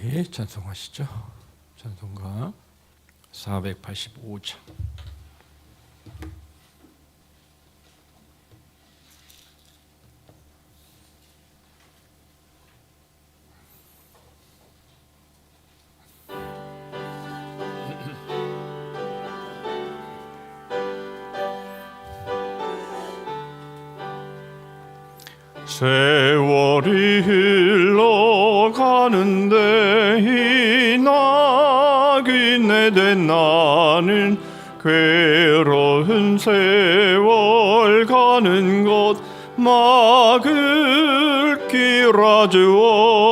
우리 찬송하시죠. 찬송가 485장. 세월이 흘러가는데 이 낙인에 된 나는 괴로운 세월 가는 것 막을 길 아주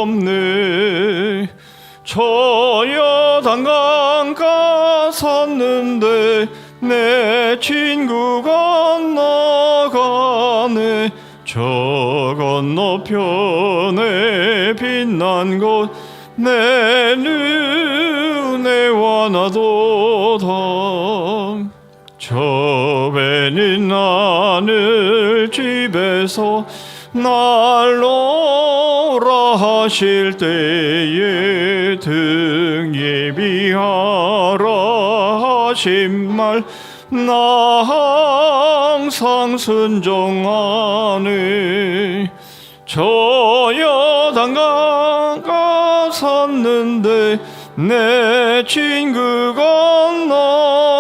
없네. 저 여당 강가 섰는데 내 친구가 나가네. 저 건너편에 빛난 곳 내 눈에 와나도다. 저 배는 하늘 집에서 날 오라 하실 때에 등 예비하라 하신 말 나 항상 순종하네. 저 여당 강가 섰는데 내 친구가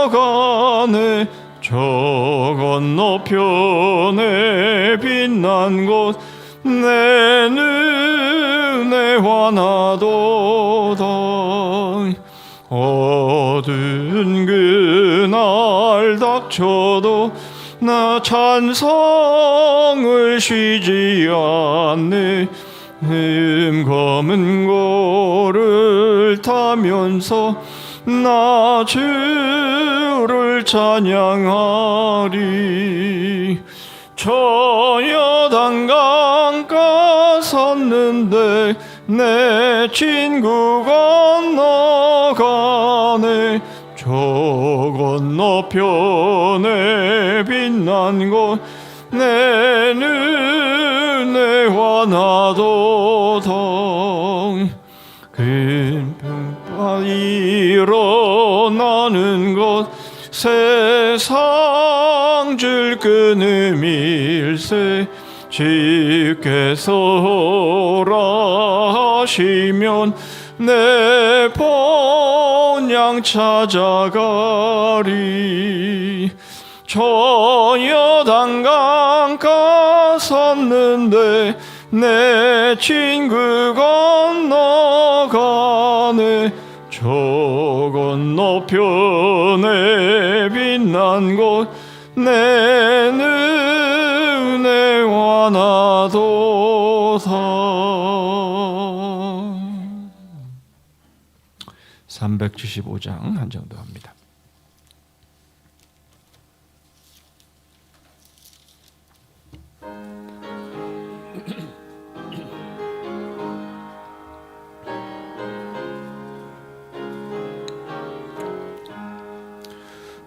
나가네. 저 건너편에 빛난 곳 내 눈에 환하도다. 어두운 그날 닥쳐도 나 찬송을 쉬지 않네. 검은 고를 타면서 나 주를 찬양하리. 저 여당 강가 섰는데 내 친구가 나가네. 저 건너편에 빛난 곳 내 눈에 환하도다. 금풍파 일어나는 것 세상 줄 끊음일세. 주께서 오라 하시면 내 본향 찾아가리. 저 여당 강가 섰는데 내 친구가 나가네. 저 건너편에 빛난 곳 내 눈에 환하도다. 375장 한 장 더 합니다.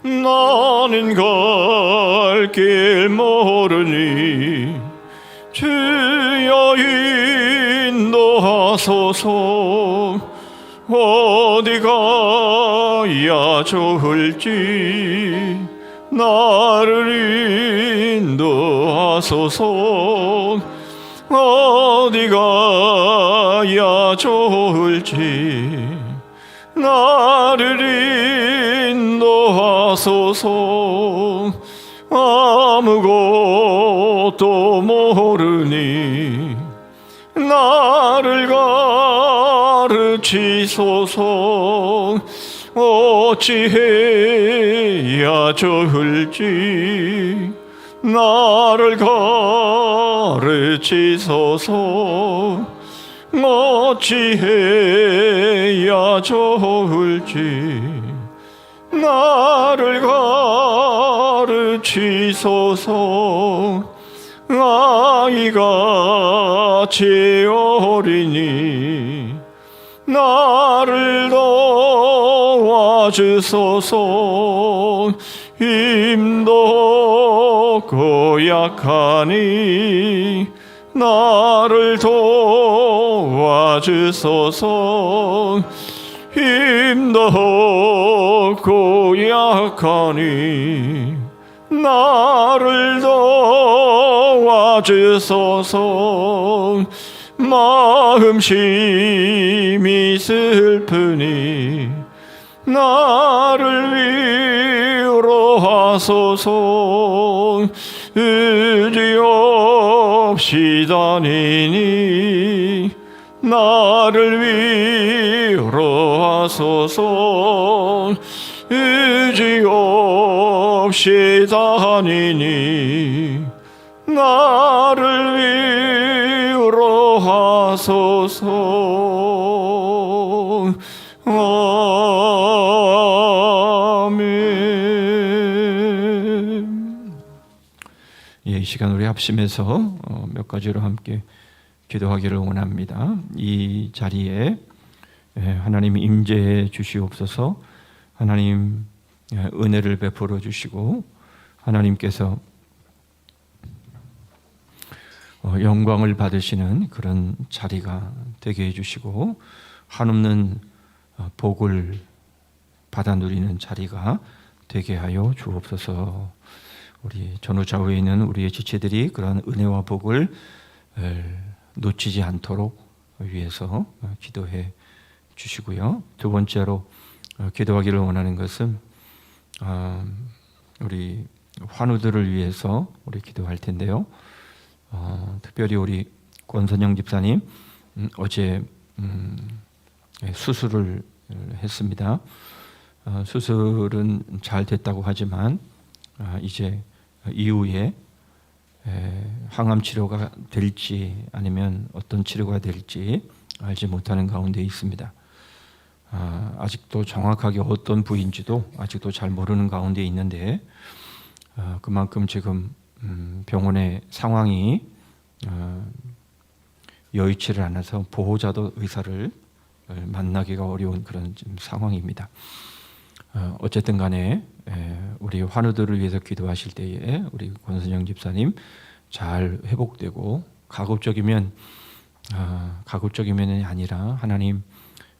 나는 갈 길 모르니 주여 인도하소서. 어디 가야 좋을지 나를 인도하소서. 어디 가야 좋을지 나를 인도하소서. 아무것도 모르니 나를 가르치소서. 어찌해야 좋을지 나를 가르치소서. 어찌해야 좋을지 나를 가르치소서. 아이같이 어리니 나를 도와주소서. 힘도 없고 약하니 나를 도와주소서. 힘도 없고 약하니 나를 도와주소서. 마음심이 슬프니 나를 위로하소서. 의지 없이 다니니 나를 위로하소서. 의지 없이 다니니 나를 위로하소서. 아멘. 이 시간 우리 합심해서 몇 가지로 함께 기도하기를 원합니다. 이 자리에 하나님 임재해 주시옵소서. 하나님 은혜를 베풀어 주시고 하나님께서 영광을 받으시는 그런 자리가 되게 해주시고 한없는 복을 받아 누리는 자리가 되게 하여 주옵소서. 우리 전후좌우에 있는 우리의 지체들이 그런 은혜와 복을 놓치지 않도록 위해서 기도해 주시고요. 두 번째로 기도하기를 원하는 것은 우리 환우들을 위해서 우리 기도할 텐데요. 특별히 우리 권선영 집사님 어제 수술을 했습니다. 수술은 잘 됐다고 하지만 이제 이후에 항암 치료가 될지 아니면 어떤 치료가 될지 알지 못하는 가운데 있습니다. 아직도 정확하게 어떤 부위인지도 아직도 잘 모르는 가운데 있는데 그만큼 지금 병원의 상황이 여의치를 않아서 보호자도 의사를 만나기가 어려운 그런 지금 상황입니다. 어쨌든 간에 우리 환우들을 위해서 기도하실 때에 우리 권순영 집사님 잘 회복되고 가급적이면이 아니라 하나님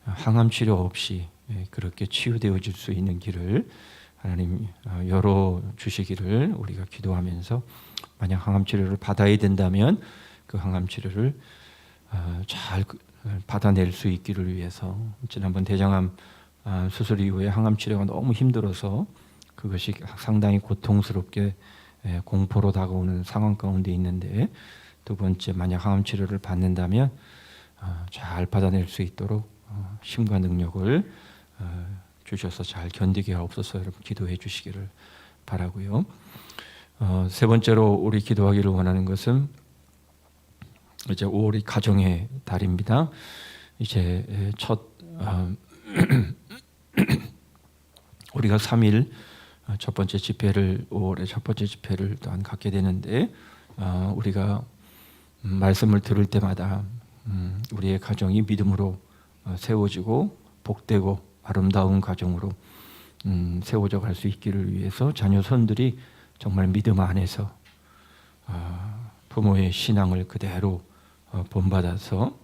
항암 치료 없이 그렇게 치유되어질 수 있는 길을 하나님 열어 주시기를 우리가 기도하면서 만약 항암 치료를 받아야 된다면 그 항암 치료를 잘 받아낼 수 있기를 위해서 지난번 대장암 수술 이후에 항암 치료가 너무 힘들어서 그것이 상당히 고통스럽게 공포로 다가오는 상황 가운데 있는데 두 번째 만약 항암 치료를 받는다면 잘 받아낼 수 있도록 힘과 능력을 주셔서 잘 견디게 하옵소서. 여러분 기도해 주시기를 바라고요. 세 번째로 우리 기도하기를 원하는 것은 이제 5월이 가정의 달입니다. 이제 첫 우리가 3일 첫 번째 집회를 5월의 첫 번째 집회를 또한 갖게 되는데 우리가 말씀을 들을 때마다 우리의 가정이 믿음으로 세워지고 복되고 아름다운 가정으로 세워져 갈 수 있기를 위해서 자녀 손들이 정말 믿음 안에서 부모의 신앙을 그대로 본받아서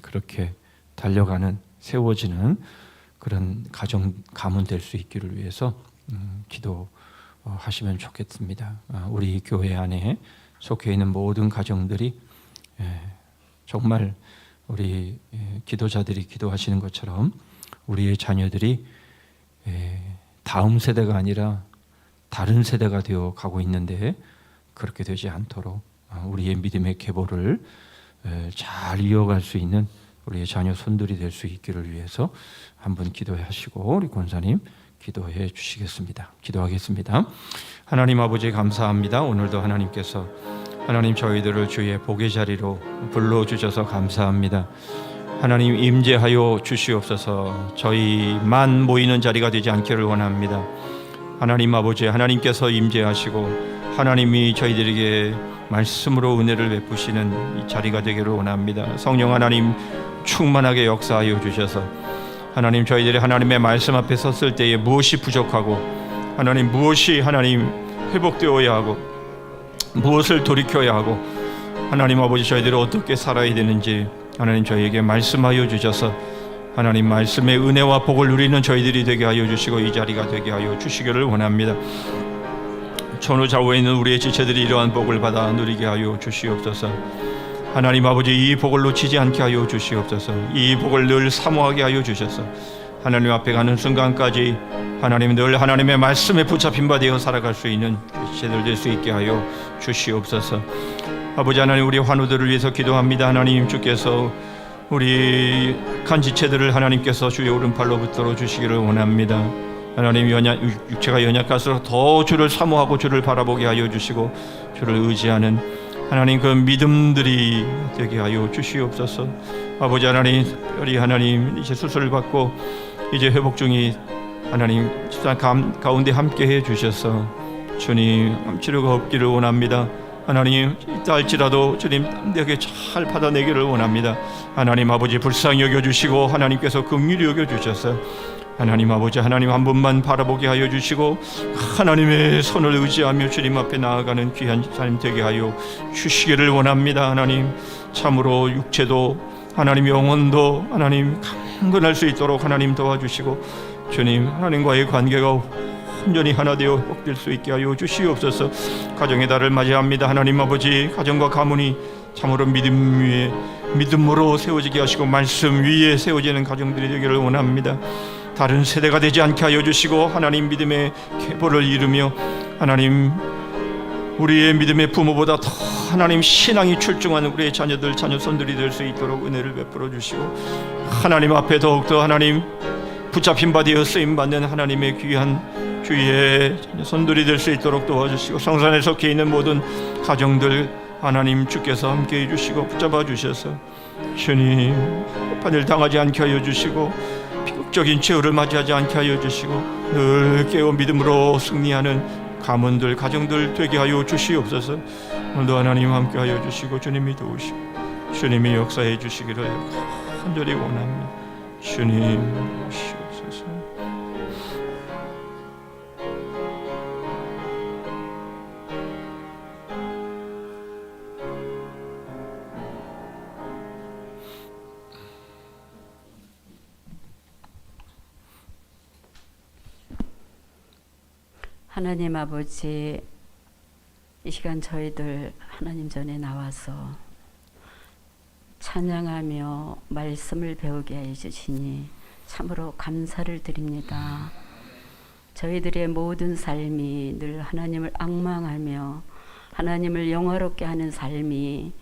그렇게 달려가는 세워지는 그런 가문 될 수 있기를 위해서 기도하시면 좋겠습니다. 우리 교회 안에 속해 있는 모든 가정들이 정말 우리 기도자들이 기도하시는 것처럼 우리의 자녀들이 다음 세대가 아니라 다른 세대가 되어 가고 있는데 그렇게 되지 않도록 우리의 믿음의 계보를 잘 이어갈 수 있는 우리의 자녀 손들이 될 수 있기를 위해서 한번 기도하시고 우리 권사님 기도해 주시겠습니다. 기도하겠습니다. 하나님 아버지 감사합니다. 오늘도 하나님께서 하나님 저희들을 주의 복의 자리로 불러주셔서 감사합니다. 하나님 임재하여 주시옵소서. 저희만 모이는 자리가 되지 않기를 원합니다. 하나님 아버지 하나님께서 임재하시고 하나님이 저희들에게 말씀으로 은혜를 베푸시는 이 자리가 되기를 원합니다. 성령 하나님 충만하게 역사하여 주셔서 하나님 저희들이 하나님의 말씀 앞에 섰을 때에 무엇이 부족하고 하나님 무엇이 하나님 회복되어야 하고 무엇을 돌이켜야 하고 하나님 아버지, 저희들이 어떻게 살아야 되는지 하나님 저희에게 말씀하여 주셔서 하나님 말씀의 은혜와 복을 누리는 저희들이 되게 하여 주시고 이 자리가 되게 하여 주시기를 원합니다. 천우좌우에 있는 우리의 지체들이 이러한 복을 받아 누리게 하여 주시옵소서. 하나님 아버지, 이 복을 놓치지 않게 하여 주시옵소서. 이 복을 늘 사모하게 하여 주셔서 하나님 앞에 가는 순간까지 하나님 늘 하나님의 말씀에 붙잡힌 바 되어 살아갈 수 있는 지체들 될 수 있게 하여 주시옵소서. 아버지 하나님, 우리 환우들을 위해서 기도합니다. 하나님, 주께서 우리 간 지체들을 하나님께서 주의 오른팔로 붙들어 주시기를 원합니다. 하나님, 육체가 연약할수록 더 주를 사모하고 주를 바라보게 하여 주시고 주를 의지하는 하나님 그 믿음들이 되게 하여 주시옵소서. 아버지 하나님, 특별히 하나님 이제 수술을 받고 이제 회복 중이 하나님 집사 가운데 함께 해 주셔서 주님 치료가 없기를 원합니다. 하나님, 있다 할지라도 주님 내게 잘 받아내기를 원합니다. 하나님 아버지, 불쌍히 여겨주시고 하나님께서 긍휼히 여겨주셔서 하나님 아버지, 하나님 한 분만 바라보게 하여 주시고 하나님의 손을 의지하며 주님 앞에 나아가는 귀한 삶 되게 하여 주시기를 원합니다. 하나님, 참으로 육체도 하나님 영혼도 하나님 강건할 수 있도록 하나님 도와주시고 주님 하나님과의 관계가 온전히 하나 되어 회복될 수 있게 하여 주시옵소서. 가정의 달을 맞이합니다. 하나님 아버지, 가정과 가문이 참으로 믿음 위에 믿음으로 세워지게 하시고 말씀 위에 세워지는 가정들이 되기를 원합니다. 다른 세대가 되지 않게 하여 주시고 하나님 믿음의 계보를 이루며 하나님 우리의 믿음의 부모보다 더 하나님 신앙이 출중한 우리의 자녀들 자녀손들이 될 수 있도록 은혜를 베풀어 주시고 하나님 앞에 더욱더 하나님 붙잡힌 바 되어 쓰임받는 하나님의 귀한 주의 자녀손들이 될 수 있도록 도와주시고 성산에 속해 있는 모든 가정들 하나님 주께서 함께 해주시고 붙잡아 주셔서 주님 판을 당하지 않게 하여 주시고 비극적인 최후를 맞이하지 않게 하여 주시고 늘 깨어 믿음으로 승리하는 가문들 가정들 되게 하여 주시옵소서. 오늘도 하나님 함께 하여 주시고 주님이 도우시고 주님이 역사해 주시기를 간절히 원합니다. 주님 오시옵소서. 하나님 아버지, 이 시간 저희들 하나님 전에 나와서 찬양하며 말씀을 배우게 해주시니 참으로 감사를 드립니다. 저희들의 모든 삶이 늘 하나님을 앙망하며 하나님을 영화롭게 하는 삶이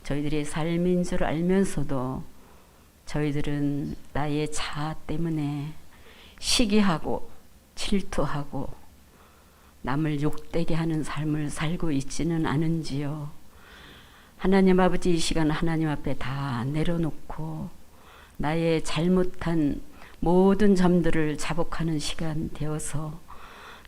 저희들의 삶인 줄 알면서도 저희들은 나의 자아 때문에 시기하고 질투하고 남을 욕되게 하는 삶을 살고 있지는 않은지요. 하나님 아버지, 이 시간 하나님 앞에 다 내려놓고 나의 잘못한 모든 점들을 자복하는 시간 되어서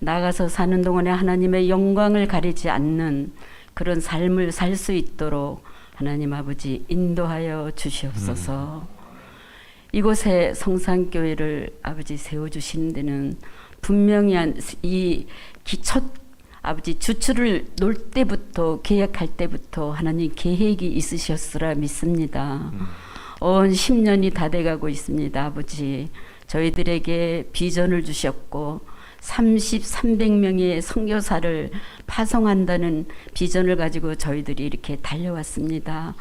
나가서 사는 동안에 하나님의 영광을 가리지 않는 그런 삶을 살 수 있도록 하나님 아버지 인도하여 주시옵소서. 이곳에 성산교회를 아버지 세워주시는 데는 분명히 이 첫 아버지 주추를 놓을 때부터 계약할 때부터 하나님 계획이 있으셨으라 믿습니다. 온 10년이 다 돼가고 있습니다. 아버지, 저희들에게 비전을 주셨고 300명의 선교사를 파송한다는 비전을 가지고 저희들이 이렇게 달려왔습니다.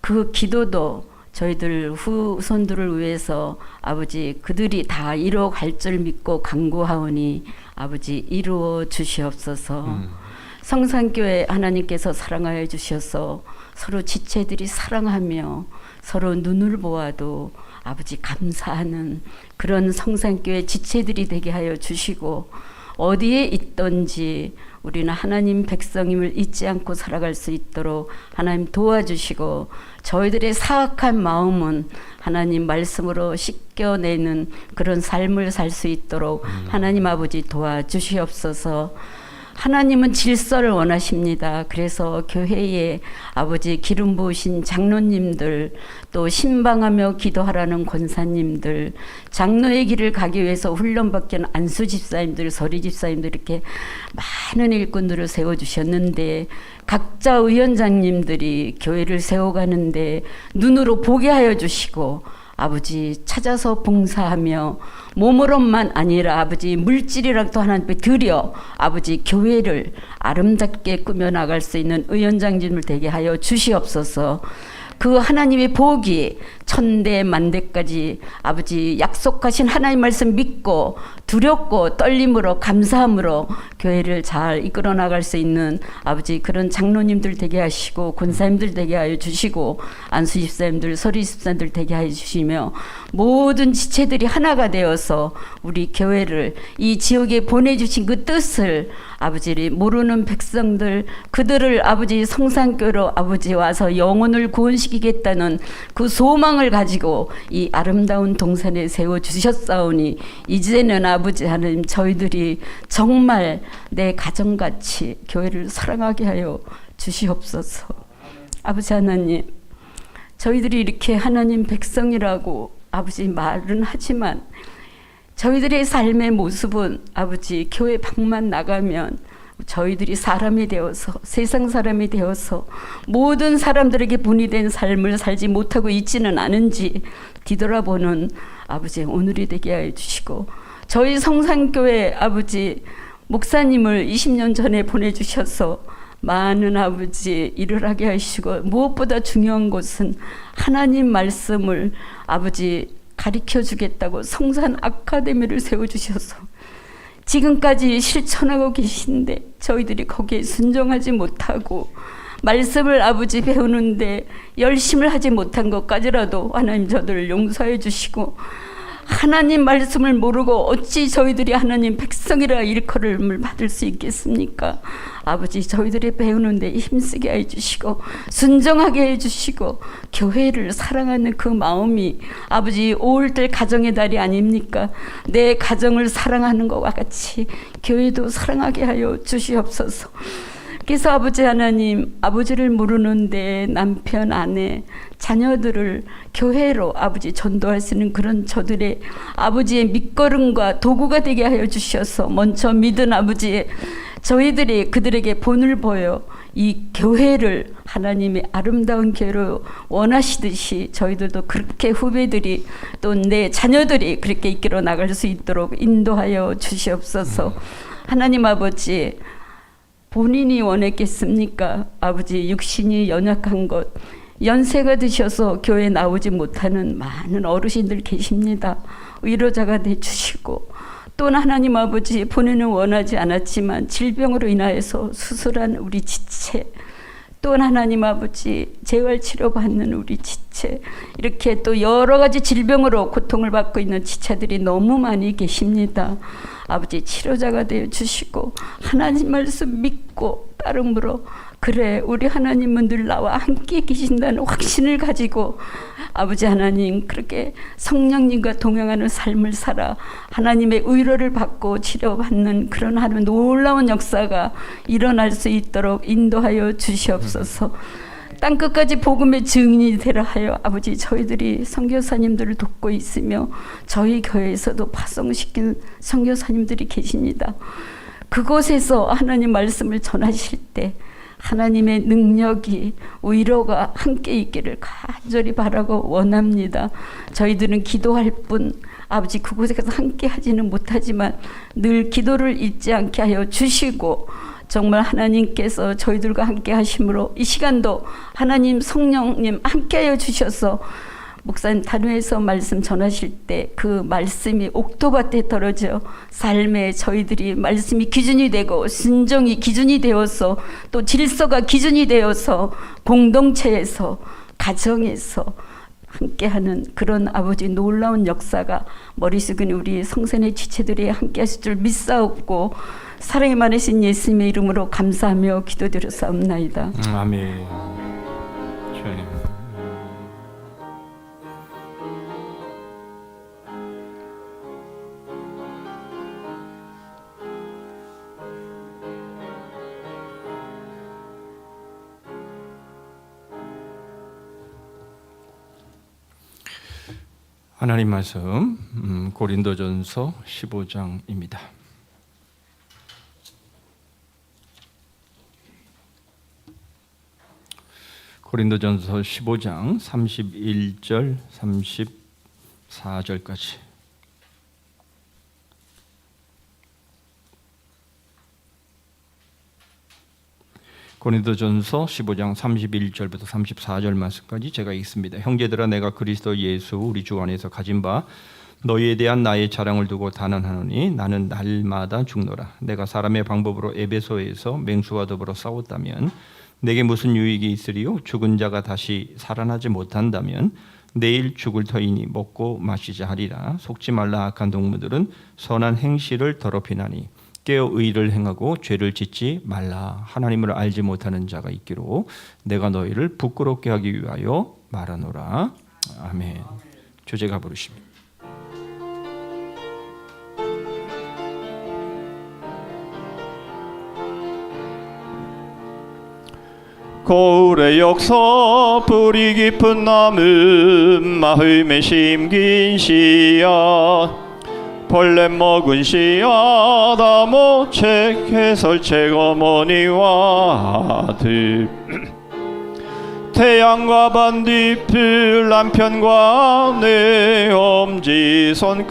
그 기도도 저희들 후손들을 위해서 아버지 그들이 다 이루어갈 줄 믿고 간구하오니 아버지 이루어 주시옵소서. 성산교회 하나님께서 사랑하여 주셔서 서로 지체들이 사랑하며 서로 눈을 보아도 아버지 감사하는 그런 성산교회 지체들이 되게 하여 주시고 어디에 있든지 우리는 하나님 백성임을 잊지 않고 살아갈 수 있도록 하나님 도와주시고 저희들의 사악한 마음은 하나님 말씀으로 씻겨내는 그런 삶을 살 수 있도록 하나님 아버지 도와주시옵소서. 하나님은 질서를 원하십니다. 그래서 교회에 아버지 기름 부으신 장로님들, 또 신방하며 기도하라는 권사님들, 장로의 길을 가기 위해서 훈련받기는 안수 집사님들, 서리 집사님들, 이렇게 많은 일꾼들을 세워주셨는데, 각자 위원장님들이 교회를 세워가는데 눈으로 보게 하여 주시고, 아버지 찾아서 봉사하며 몸으로만 아니라 아버지 물질이라도 하나님께 드려 아버지 교회를 아름답게 꾸며나갈 수 있는 위원장님을 되게 하여 주시옵소서. 그 하나님의 복이 천대 만대까지 아버지 약속하신 하나님 말씀 믿고 두렵고 떨림으로 감사함으로 교회를 잘 이끌어 나갈 수 있는 아버지 그런 장로님들 되게 하시고 권사님들 되게 하여 주시고 안수 집사님들 서리 집사님들 되게 하여 주시며 모든 지체들이 하나가 되어서 우리 교회를 이 지역에 보내주신 그 뜻을 아버지를 모르는 백성들 그들을 아버지 성산교로 아버지 와서 영혼을 구원시키겠다는 그 소망을 가지고 이 아름다운 동산에 세워주셨사오니 이제는 아버지 하나님 저희들이 정말 내 가정같이 교회를 사랑하게 하여 주시옵소서. 아버지 하나님 저희들이 이렇게 하나님 백성이라고 아버지 말은 하지만 저희들의 삶의 모습은 아버지 교회 밖만 나가면 저희들이 사람이 되어서 세상 사람이 되어서 모든 사람들에게 분이 된 삶을 살지 못하고 있지는 않은지 뒤돌아보는 아버지 오늘이 되게 하여 주시고 저희 성산교회 아버지 목사님을 20년 전에 보내주셔서 많은 아버지 일을 하게 하시고 무엇보다 중요한 것은 하나님 말씀을 아버지 가르쳐 주겠다고 성산 아카데미를 세워주셔서 지금까지 실천하고 계신데 저희들이 거기에 순종하지 못하고 말씀을 아버지 배우는데 열심을 하지 못한 것까지라도 하나님 저들을 용서해 주시고 하나님 말씀을 모르고 어찌 저희들이 하나님 백성이라 일컬음을 받을 수 있겠습니까? 아버지 저희들이 배우는데 힘쓰게 해주시고 순종하게 해주시고 교회를 사랑하는 그 마음이 아버지 5월달 가정의 달이 아닙니까? 내 가정을 사랑하는 것과 같이 교회도 사랑하게 하여 주시옵소서. 그래서 아버지 하나님 아버지를 모르는데 남편 아내 자녀들을 교회로 아버지 전도할 수 있는 그런 저들의 아버지의 밑거름과 도구가 되게 하여 주셔서 먼저 믿은 아버지의 저희들이 그들에게 본을 보여 이 교회를 하나님의 아름다운 교회로 원하시듯이 저희들도 그렇게 후배들이 또 내 자녀들이 그렇게 이끌어 나갈 수 있도록 인도하여 주시옵소서. 하나님 아버지 본인이 원했겠습니까? 아버지 육신이 연약한 것 연세가 드셔서 교회에 나오지 못하는 많은 어르신들 계십니다. 위로자가 되주시고 또 하나님 아버지 본인은 원하지 않았지만 질병으로 인하여서 수술한 우리 지체 또 하나님 아버지 재활치료받는 우리 지체 이렇게 또 여러 가지 질병으로 고통을 받고 있는 지체들이 너무 많이 계십니다. 아버지 치료자가 되어 주시고 하나님 말씀 믿고 따름으로 그래 우리 하나님은 늘 나와 함께 계신다는 확신을 가지고 아버지 하나님 그렇게 성령님과 동행하는 삶을 살아 하나님의 위로를 받고 치료받는 그런 하루 놀라운 역사가 일어날 수 있도록 인도하여 주시옵소서. 땅끝까지 복음의 증인이 되라 하여 아버지 저희들이 선교사님들을 돕고 있으며 저희 교회에서도 파송시킨 선교사님들이 계십니다. 그곳에서 하나님 말씀을 전하실 때 하나님의 능력이 위로가 함께 있기를 간절히 바라고 원합니다. 저희들은 기도할 뿐 아버지 그곳에 가서 함께 하지는 못하지만 늘 기도를 잊지 않게 하여 주시고 정말 하나님께서 저희들과 함께 하심으로 이 시간도 하나님 성령님 함께 하여 주셔서 목사님 단회에서 말씀 전하실 때 그 말씀이 옥토밭에 떨어져 삶에 저희들이 말씀이 기준이 되고 순종이 기준이 되어서 또 질서가 기준이 되어서 공동체에서 가정에서 함께하는 그런 아버지 놀라운 역사가 머리 숙인 우리 성산의 지체들이 함께 하실 줄 믿사옵고 사랑이 많으신 예수님의 이름으로 감사하며 기도드렸사옵나이다. 아멘. 주님. 하나님 말씀 고린도전서 15장입니다. 고린도전서 15장 31절 34절까지. 고린도전서 15장 31절부터 34절 말씀까지 제가 읽습니다. 형제들아, 내가 그리스도 예수 우리 주 안에서 가진 바 너희에 대한 나의 자랑을 두고 단언하노니 나는 날마다 죽노라. 내가 사람의 방법으로 에베소에서 맹수와 더불어 싸웠다면 내게 무슨 유익이 있으리요? 죽은 자가 다시 살아나지 못한다면 내일 죽을 터이니 먹고 마시자 하리라. 속지 말라. 악한 동무들은 선한 행실을 더럽히나니 깨어 의를 행하고 죄를 짓지 말라. 하나님을 알지 못하는 자가 있기로 내가 너희를 부끄럽게 하기 위하여 말하노라. 아멘. 주제가 부르십니다. 거울의 역사 뿌리 깊은 나무 마음에 심긴 씨앗 벌레 먹은 씨앗 암호책 해설책 어머니와 아들 태양과 반딧불 남편과 내 엄지손가락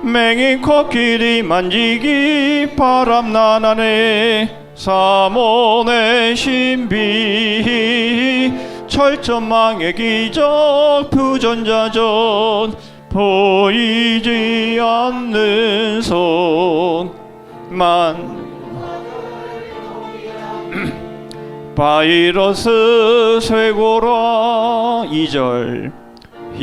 맹인 코끼리 만지기 바람난 안에 사몬의 신비 철저망의 기적 부전자전 보이지 않는 손만 바이러스 쇠고라 2절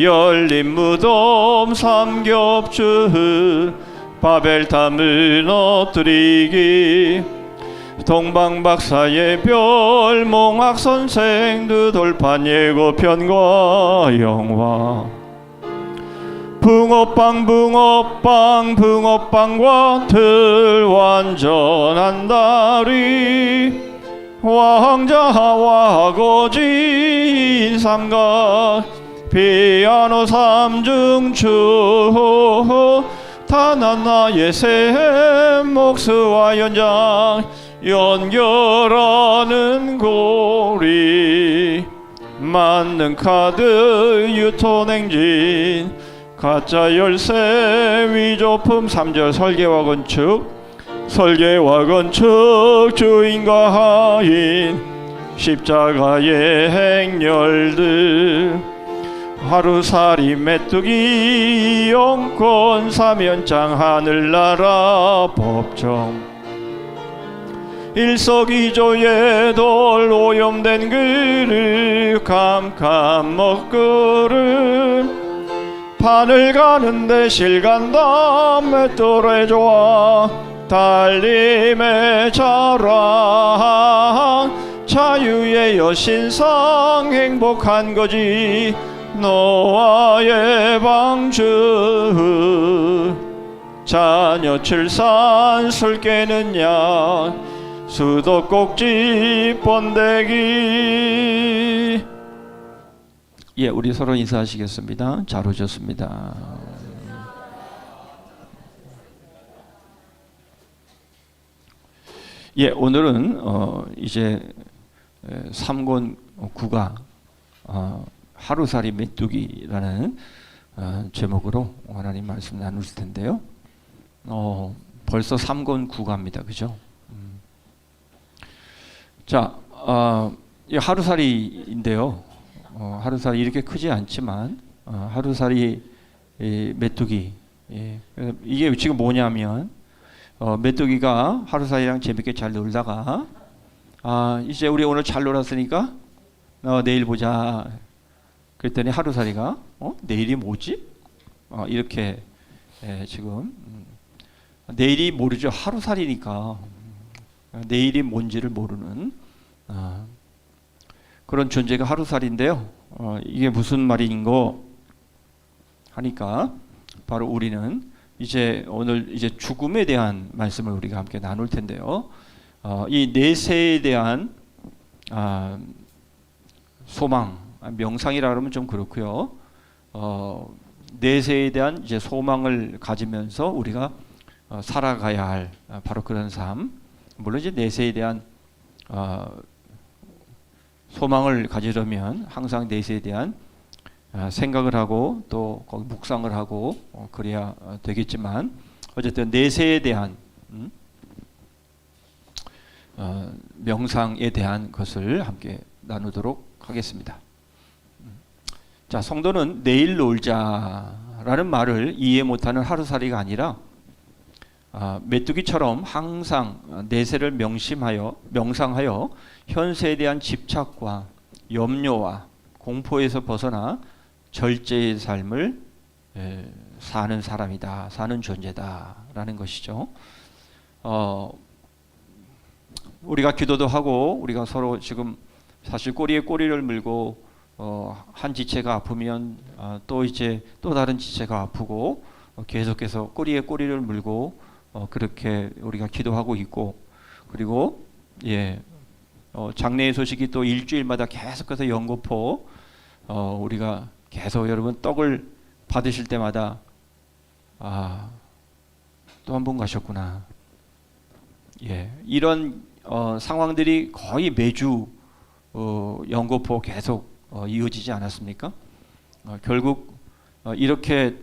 열린 무덤 삼겹줄 바벨탑을 무너뜨리기 동방박사의 별 몽학선생 느돌판 예고편과 영화 붕어빵 붕어빵과 들 완전한 다리 왕자와 거지 삼각 피아노 삼중추 다나나의 새 목수와 연장 연결하는 고리 만능 카드 유토행진 가짜 열쇠 위조품 3절 설계와 건축 주인과 하인 십자가의 행렬들 하루살이 메뚜기 영권 사면장 하늘나라 법정 일석이조의 돌 오염된 그릇 캄캄 먹그릇 판을 가는데 실간다 맷돌에 좋아 달림의 자랑 자유의 여신상 행복한 거지 노아의 방주 자녀 출산 술 깨는 양 수도꼭지 번데기. 예, 우리 서로 인사하시겠습니다. 잘 오셨습니다. 예, 오늘은 이제 3권 9가 하루살이 메뚜기라는 제목으로 하나님 말씀 나누실 텐데요. 벌써 3권 9가입니다. 그죠? 자, 이 하루살이인데요. 하루살이 이렇게 크지 않지만 하루살이 메뚜기. 예, 이게 지금 뭐냐면 메뚜기가 하루살이랑 재밌게 잘 놀다가 이제 우리 오늘 잘 놀았으니까 내일 보자. 그랬더니 하루살이가 내일이 뭐지? 이렇게 지금 내일이 모르죠. 하루살이니까 내일이 뭔지를 모르는 그런 존재가 하루살인데요. 이게 무슨 말인고 하니까 바로 우리는 이제 오늘 이제 죽음에 대한 말씀을 우리가 함께 나눌 텐데요. 이 내세에 대한 소망, 명상이라 그러면 좀 그렇고요. 내세에 대한 이제 소망을 가지면서 우리가 살아가야 할 바로 그런 삶. 물론 이제 내세에 대한 소망을 가지려면 항상 내세에 대한 생각을 하고 또 거기 묵상을 하고 그래야 되겠지만 어쨌든 내세에 대한 명상에 대한 것을 함께 나누도록 하겠습니다. 자, 성도는 내일 놀자라는 말을 이해 못하는 하루살이가 아니라 메뚜기처럼 항상 내세를 명상하여 현세에 대한 집착과 염려와 공포에서 벗어나 절제의 삶을 사는 사람이다, 사는 존재다라는 것이죠. 우리가 기도도 하고 우리가 서로 지금 사실 꼬리에 꼬리를 물고 한 지체가 아프면 또 이제 또 다른 지체가 아프고 계속해서 꼬리에 꼬리를 물고 그렇게 우리가 기도하고 있고, 그리고 장래의 소식이 또 일주일마다 계속해서 연거푸 우리가 계속 여러분 떡을 받으실 때마다 또 한 번 가셨구나. 이런 상황들이 거의 매주 연거푸 계속 이어지지 않았습니까? 결국 이렇게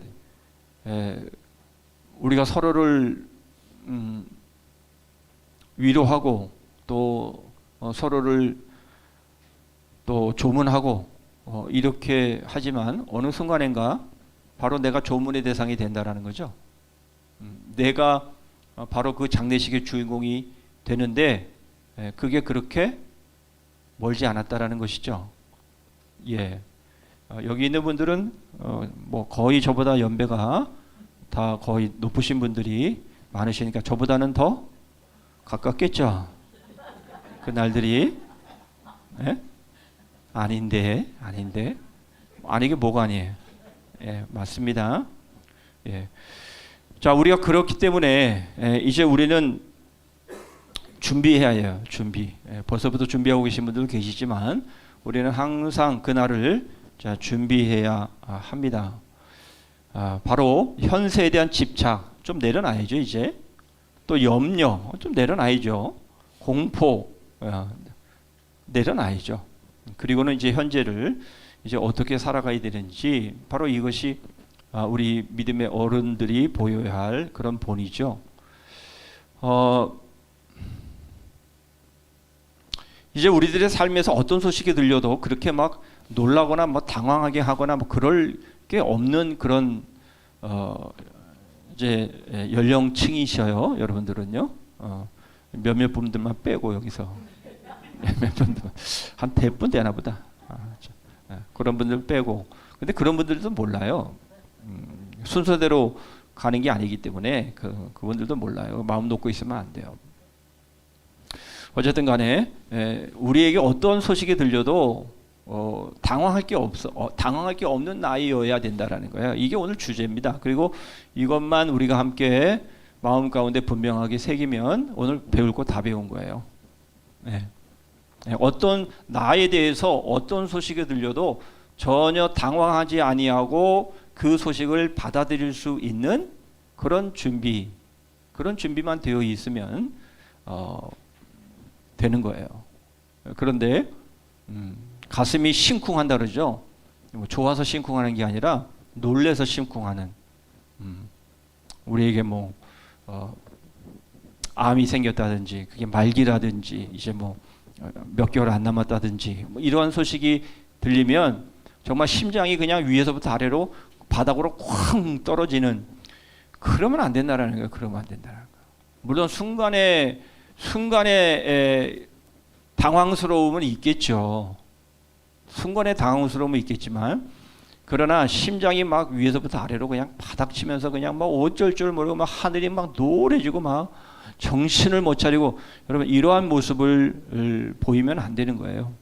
우리가 서로를 위로하고 또 서로를 또 조문하고 이렇게 하지만 어느 순간인가 바로 내가 조문의 대상이 된다라는 거죠. 내가 바로 그 장례식의 주인공이 되는데 그게 그렇게 멀지 않았다라는 것이죠. 여기 있는 분들은 뭐 거의 저보다 연배가 다 거의 높으신 분들이 많으시니까 저보다는 더 가깝겠죠. 그 날들이. 아닌데 아니게 뭐가 아니에요. 맞습니다. 자, 우리가 그렇기 때문에 이제 우리는 준비해야 해요. 벌써부터 준비하고 계신 분들 계시지만 우리는 항상 그날을 준비해야 합니다. 바로 현세에 대한 집착 좀 내려놔야죠. 이제 또 염려 좀 내려놔야죠. 공포 내려놔야죠. 그리고는 이제 현재를 이제 어떻게 살아가야 되는지 바로 이것이 우리 믿음의 어른들이 보여야 할 그런 본이죠. 이제 우리들의 삶에서 어떤 소식이 들려도 그렇게 막 놀라거나 뭐 당황하게 하거나 뭐 그럴 게 없는 그런 이제 연령층이셔요. 여러분들은요. 몇몇 분들만 빼고 여기서 몇 분들만 한 100분 되나 보다. 그런 분들 빼고. 근데 그런 분들도 몰라요. 순서대로 가는 게 아니기 때문에 그분들도 몰라요. 마음 놓고 있으면 안 돼요. 어쨌든 간에 우리에게 어떤 소식이 들려도 당황할 게 없는 나이여야 된다라는 거예요. 이게 오늘 주제입니다. 그리고 이것만 우리가 함께 마음 가운데 분명하게 새기면 오늘 배울 거 다 배운 거예요. 어떤 나에 대해서 어떤 소식이 들려도 전혀 당황하지 아니하고 그 소식을 받아들일 수 있는 그런 준비만 되어 있으면 되는 거예요. 그런데 가슴이 심쿵한다 그러죠. 좋아서 심쿵하는 게 아니라 놀래서 심쿵하는. 우리에게 뭐 암이 생겼다든지 그게 말기라든지 이제 뭐 몇 개월 안 남았다든지 뭐 이러한 소식이 들리면 정말 심장이 그냥 위에서부터 아래로 바닥으로 쾅 떨어지는. 그러면 안 된다라는 거예요. 그러면 안 된다는 거예요. 물론 순간에 당황스러움은 있겠죠. 순간에 당황스러움은 있겠지만 그러나 심장이 막 위에서부터 아래로 그냥 바닥치면서 그냥 막 어쩔 줄 모르고 막 하늘이 막 노래지고 막 정신을 못 차리고, 여러분 이러한 모습을 보이면 안 되는 거예요.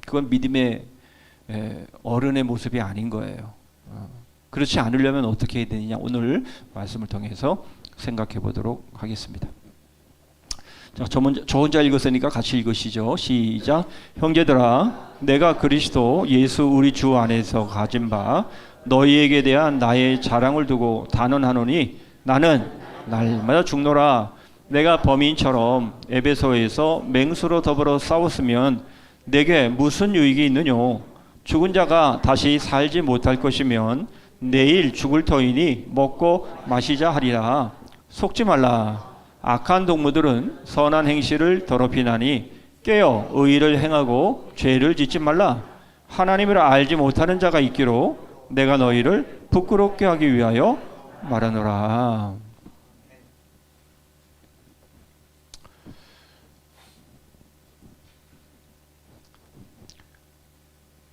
그건 믿음의 어른의 모습이 아닌 거예요. 그렇지 않으려면 어떻게 해야 되느냐, 오늘 말씀을 통해서 생각해 보도록 하겠습니다. 자, 저 혼자 읽었으니까 같이 읽으시죠. 시작. 형제들아, 내가 그리스도 예수 우리 주 안에서 가진 바 너희에게 대한 나의 자랑을 두고 단언하노니 나는 날마다 죽노라. 내가 범인처럼 에베소에서 맹수로 더불어 싸웠으면 내게 무슨 유익이 있느뇨? 죽은 자가 다시 살지 못할 것이면 내일 죽을 터이니 먹고 마시자 하리라. 속지 말라. 악한 동무들은 선한 행실을 더럽히나니 깨어 의를 행하고 죄를 짓지 말라. 하나님을 알지 못하는 자가 있기로 내가 너희를 부끄럽게 하기 위하여 말하노라.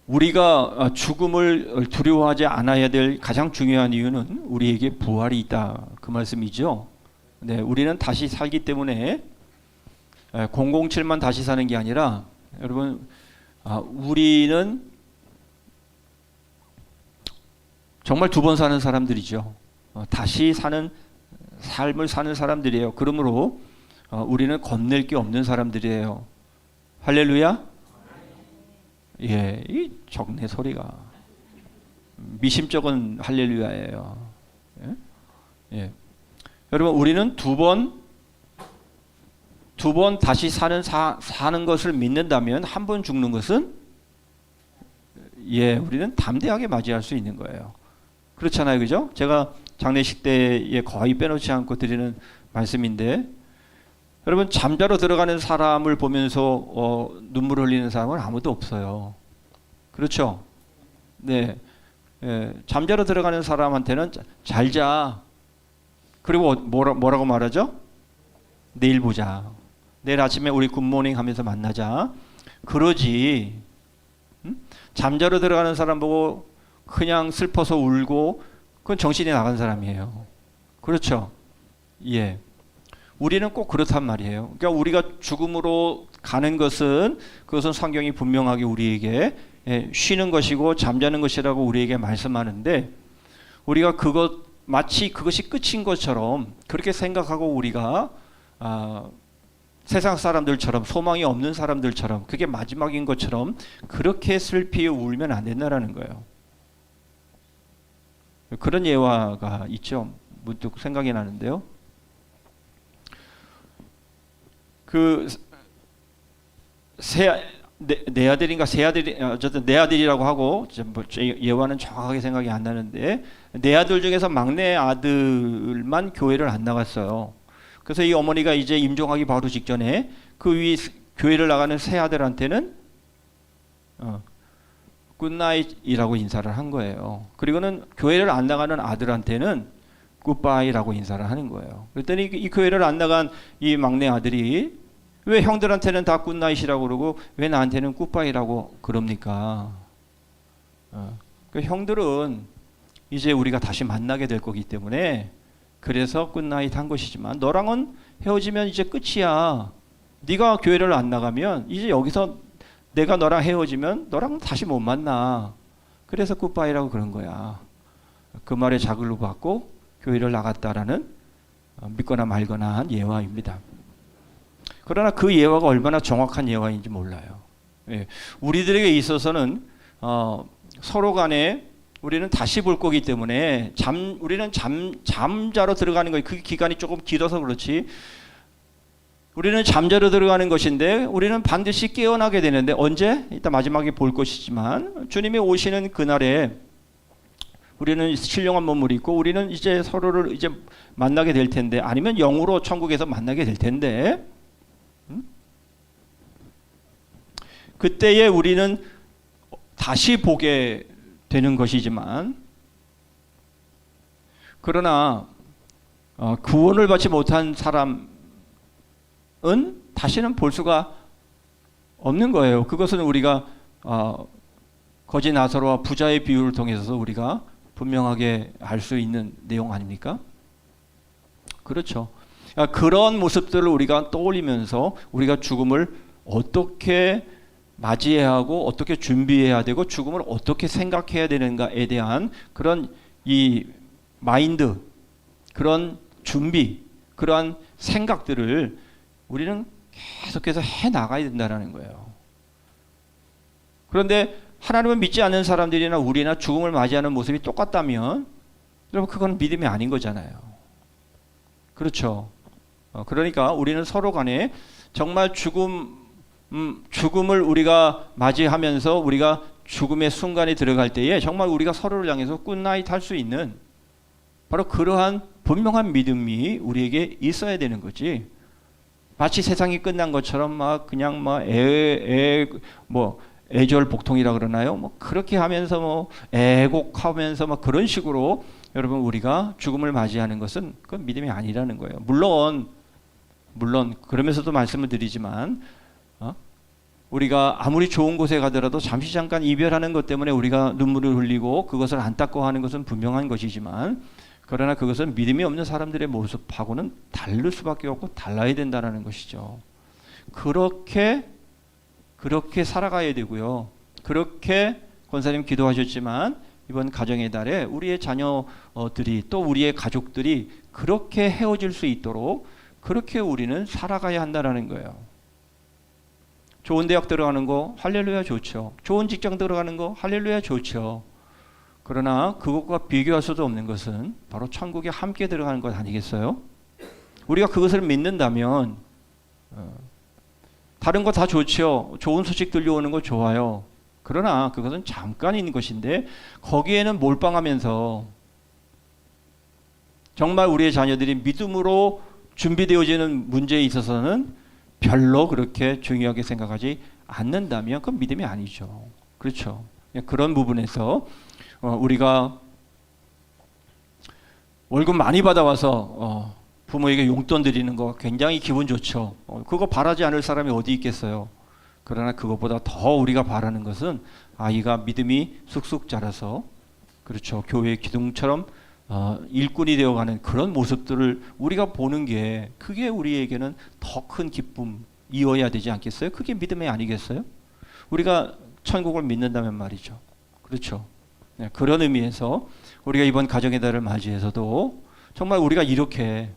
우리가 죽음을 두려워하지 않아야 될 가장 중요한 이유는 우리에게 부활이 있다, 그 말씀이죠. 네, 우리는 다시 살기 때문에 007만 다시 사는 게 아니라 여러분, 우리는 정말 두 번 사는 사람들이죠. 다시 사는 삶을 사는 사람들이에요. 그러므로 우리는 겁낼 게 없는 사람들이에요. 할렐루야. 예, 이 적내 소리가 미심쩍은 할렐루야예요. 예? 예. 여러분, 우리는 두 번 다시 사는 것을 믿는다면 한 번 죽는 것은 우리는 담대하게 맞이할 수 있는 거예요. 그렇잖아요, 그죠? 제가 장례식 때에 거의 빼놓지 않고 드리는 말씀인데, 여러분, 잠자러 들어가는 사람을 보면서 눈물 흘리는 사람은 아무도 없어요. 그렇죠? 네, 잠자러 들어가는 사람한테는 잘 자. 그리고 뭐라고 말하죠? 내일 보자. 내일 아침에 우리 굿모닝 하면서 만나자. 그러지. 잠자러 들어가는 사람 보고 그냥 슬퍼서 울고, 그건 정신이 나간 사람이에요. 그렇죠? 예. 우리는 꼭 그렇단 말이에요. 그러니까 우리가 죽음으로 가는 것은, 그것은 성경이 분명하게 우리에게 쉬는 것이고 잠자는 것이라고 우리에게 말씀하는데, 우리가 마치 그것이 끝인 것처럼 그렇게 생각하고 우리가 세상 사람들처럼, 소망이 없는 사람들처럼, 그게 마지막인 것처럼 그렇게 슬피 울면 안 된다는 거예요. 그런 예화가 있죠. 문득 생각이 나는데요. 내 아들인가 세 아들이, 어쨌든 내 아들이라고 하고, 예화는 정확하게 생각이 안 나는데, 내 아들 중에서 막내 아들만 교회를 안 나갔어요. 그래서 이 어머니가 이제 임종하기 바로 직전에 그 위 교회를 나가는 세 아들한테는 굿나잇이라고 인사를 한 거예요. 그리고는 교회를 안 나가는 아들한테는 굿바이라고 인사를 하는 거예요. 그랬더니 이 교회를 안 나간 이 막내 아들이 왜 형들한테는 다 굿나잇이라고 그러고 왜 나한테는 굿바이라고 그럽니까? 그 형들은 이제 우리가 다시 만나게 될 거기 때문에 그래서 굿나잇 한 것이지만, 너랑은 헤어지면 이제 끝이야. 네가 교회를 안 나가면 이제 여기서 내가 너랑 헤어지면 너랑 다시 못 만나. 그래서 굿바이라고 그런 거야. 그 말에 자글로 받고 교회를 나갔다라는 믿거나 말거나 한 예화입니다. 그러나 그 예화가 얼마나 정확한 예화인지 몰라요. 예. 우리들에게 있어서는 서로 간에 우리는 다시 볼 거기 때문에 우리는 잠자러 들어가는 거예요. 그 기간이 조금 길어서 그렇지. 우리는 잠자러 들어가는 것인데 우리는 반드시 깨어나게 되는데, 언제? 이따 마지막에 볼 것이지만 주님이 오시는 그날에 우리는 신령한 몸을 입고 우리는 이제 서로를 이제 만나게 될 텐데, 아니면 영으로 천국에서 만나게 될 텐데, 그때에 우리는 다시 보게 되는 것이지만, 그러나 구원을 받지 못한 사람은 다시는 볼 수가 없는 거예요. 그것은 우리가 거지 나사로와 부자의 비유를 통해서 우리가 분명하게 알 수 있는 내용 아닙니까? 그렇죠. 그런 모습들을 우리가 떠올리면서 우리가 죽음을 어떻게 맞이해야 하고 어떻게 준비해야 되고 죽음을 어떻게 생각해야 되는가에 대한 그런 이 마인드, 그런 준비, 그러한 생각들을 우리는 계속해서 해 나가야 된다는 거예요. 그런데 하나님을 믿지 않는 사람들이나 우리나 죽음을 맞이하는 모습이 똑같다면 여러분 그건 믿음이 아닌 거잖아요. 그렇죠. 그러니까 우리는 서로 간에 정말 죽음을 우리가 맞이하면서 우리가 죽음의 순간에 들어갈 때에 정말 우리가 서로를 향해서 굿나잇 할 수 있는 바로 그러한 분명한 믿음이 우리에게 있어야 되는 거지. 마치 세상이 끝난 것처럼 막 그냥 애절복통이라 그러나요? 뭐 그렇게 하면서 뭐 애곡하면서 막 그런 식으로 여러분 우리가 죽음을 맞이하는 것은 그건 믿음이 아니라는 거예요. 물론 그러면서도 말씀을 드리지만 우리가 아무리 좋은 곳에 가더라도 잠시 잠깐 이별하는 것 때문에 우리가 눈물을 흘리고 그것을 안타까워하는 것은 분명한 것이지만 그러나 그것은 믿음이 없는 사람들의 모습하고는 다를 수밖에 없고 달라야 된다는 것이죠. 그렇게 살아가야 되고요. 그렇게 권사님 기도하셨지만 이번 가정의 달에 우리의 자녀들이 또 우리의 가족들이 그렇게 헤어질 수 있도록 그렇게 우리는 살아가야 한다는 거예요. 좋은 대학 들어가는 거 할렐루야 좋죠. 좋은 직장 들어가는 거 할렐루야 좋죠. 그러나 그것과 비교할 수도 없는 것은 바로 천국에 함께 들어가는 것 아니겠어요? 우리가 그것을 믿는다면 다른 거 다 좋죠. 좋은 소식 들려오는 거 좋아요. 그러나 그것은 잠깐인 것인데 거기에는 몰빵하면서 정말 우리의 자녀들이 믿음으로 준비되어지는 문제에 있어서는 별로 그렇게 중요하게 생각하지 않는다면 그건 믿음이 아니죠. 그렇죠. 그런 부분에서 우리가 월급 많이 받아와서 부모에게 용돈 드리는 거 굉장히 기분 좋죠. 그거 바라지 않을 사람이 어디 있겠어요. 그러나 그것보다 더 우리가 바라는 것은 아이가 믿음이 쑥쑥 자라서 그렇죠. 교회의 기둥처럼 일꾼이 되어가는 그런 모습들을 우리가 보는 게 그게 우리에게는 더 큰 기쁨이어야 되지 않겠어요? 그게 믿음이 아니겠어요? 우리가 천국을 믿는다면 말이죠. 그렇죠. 네, 그런 의미에서 우리가 이번 가정의 달을 맞이해서도 정말 우리가 이렇게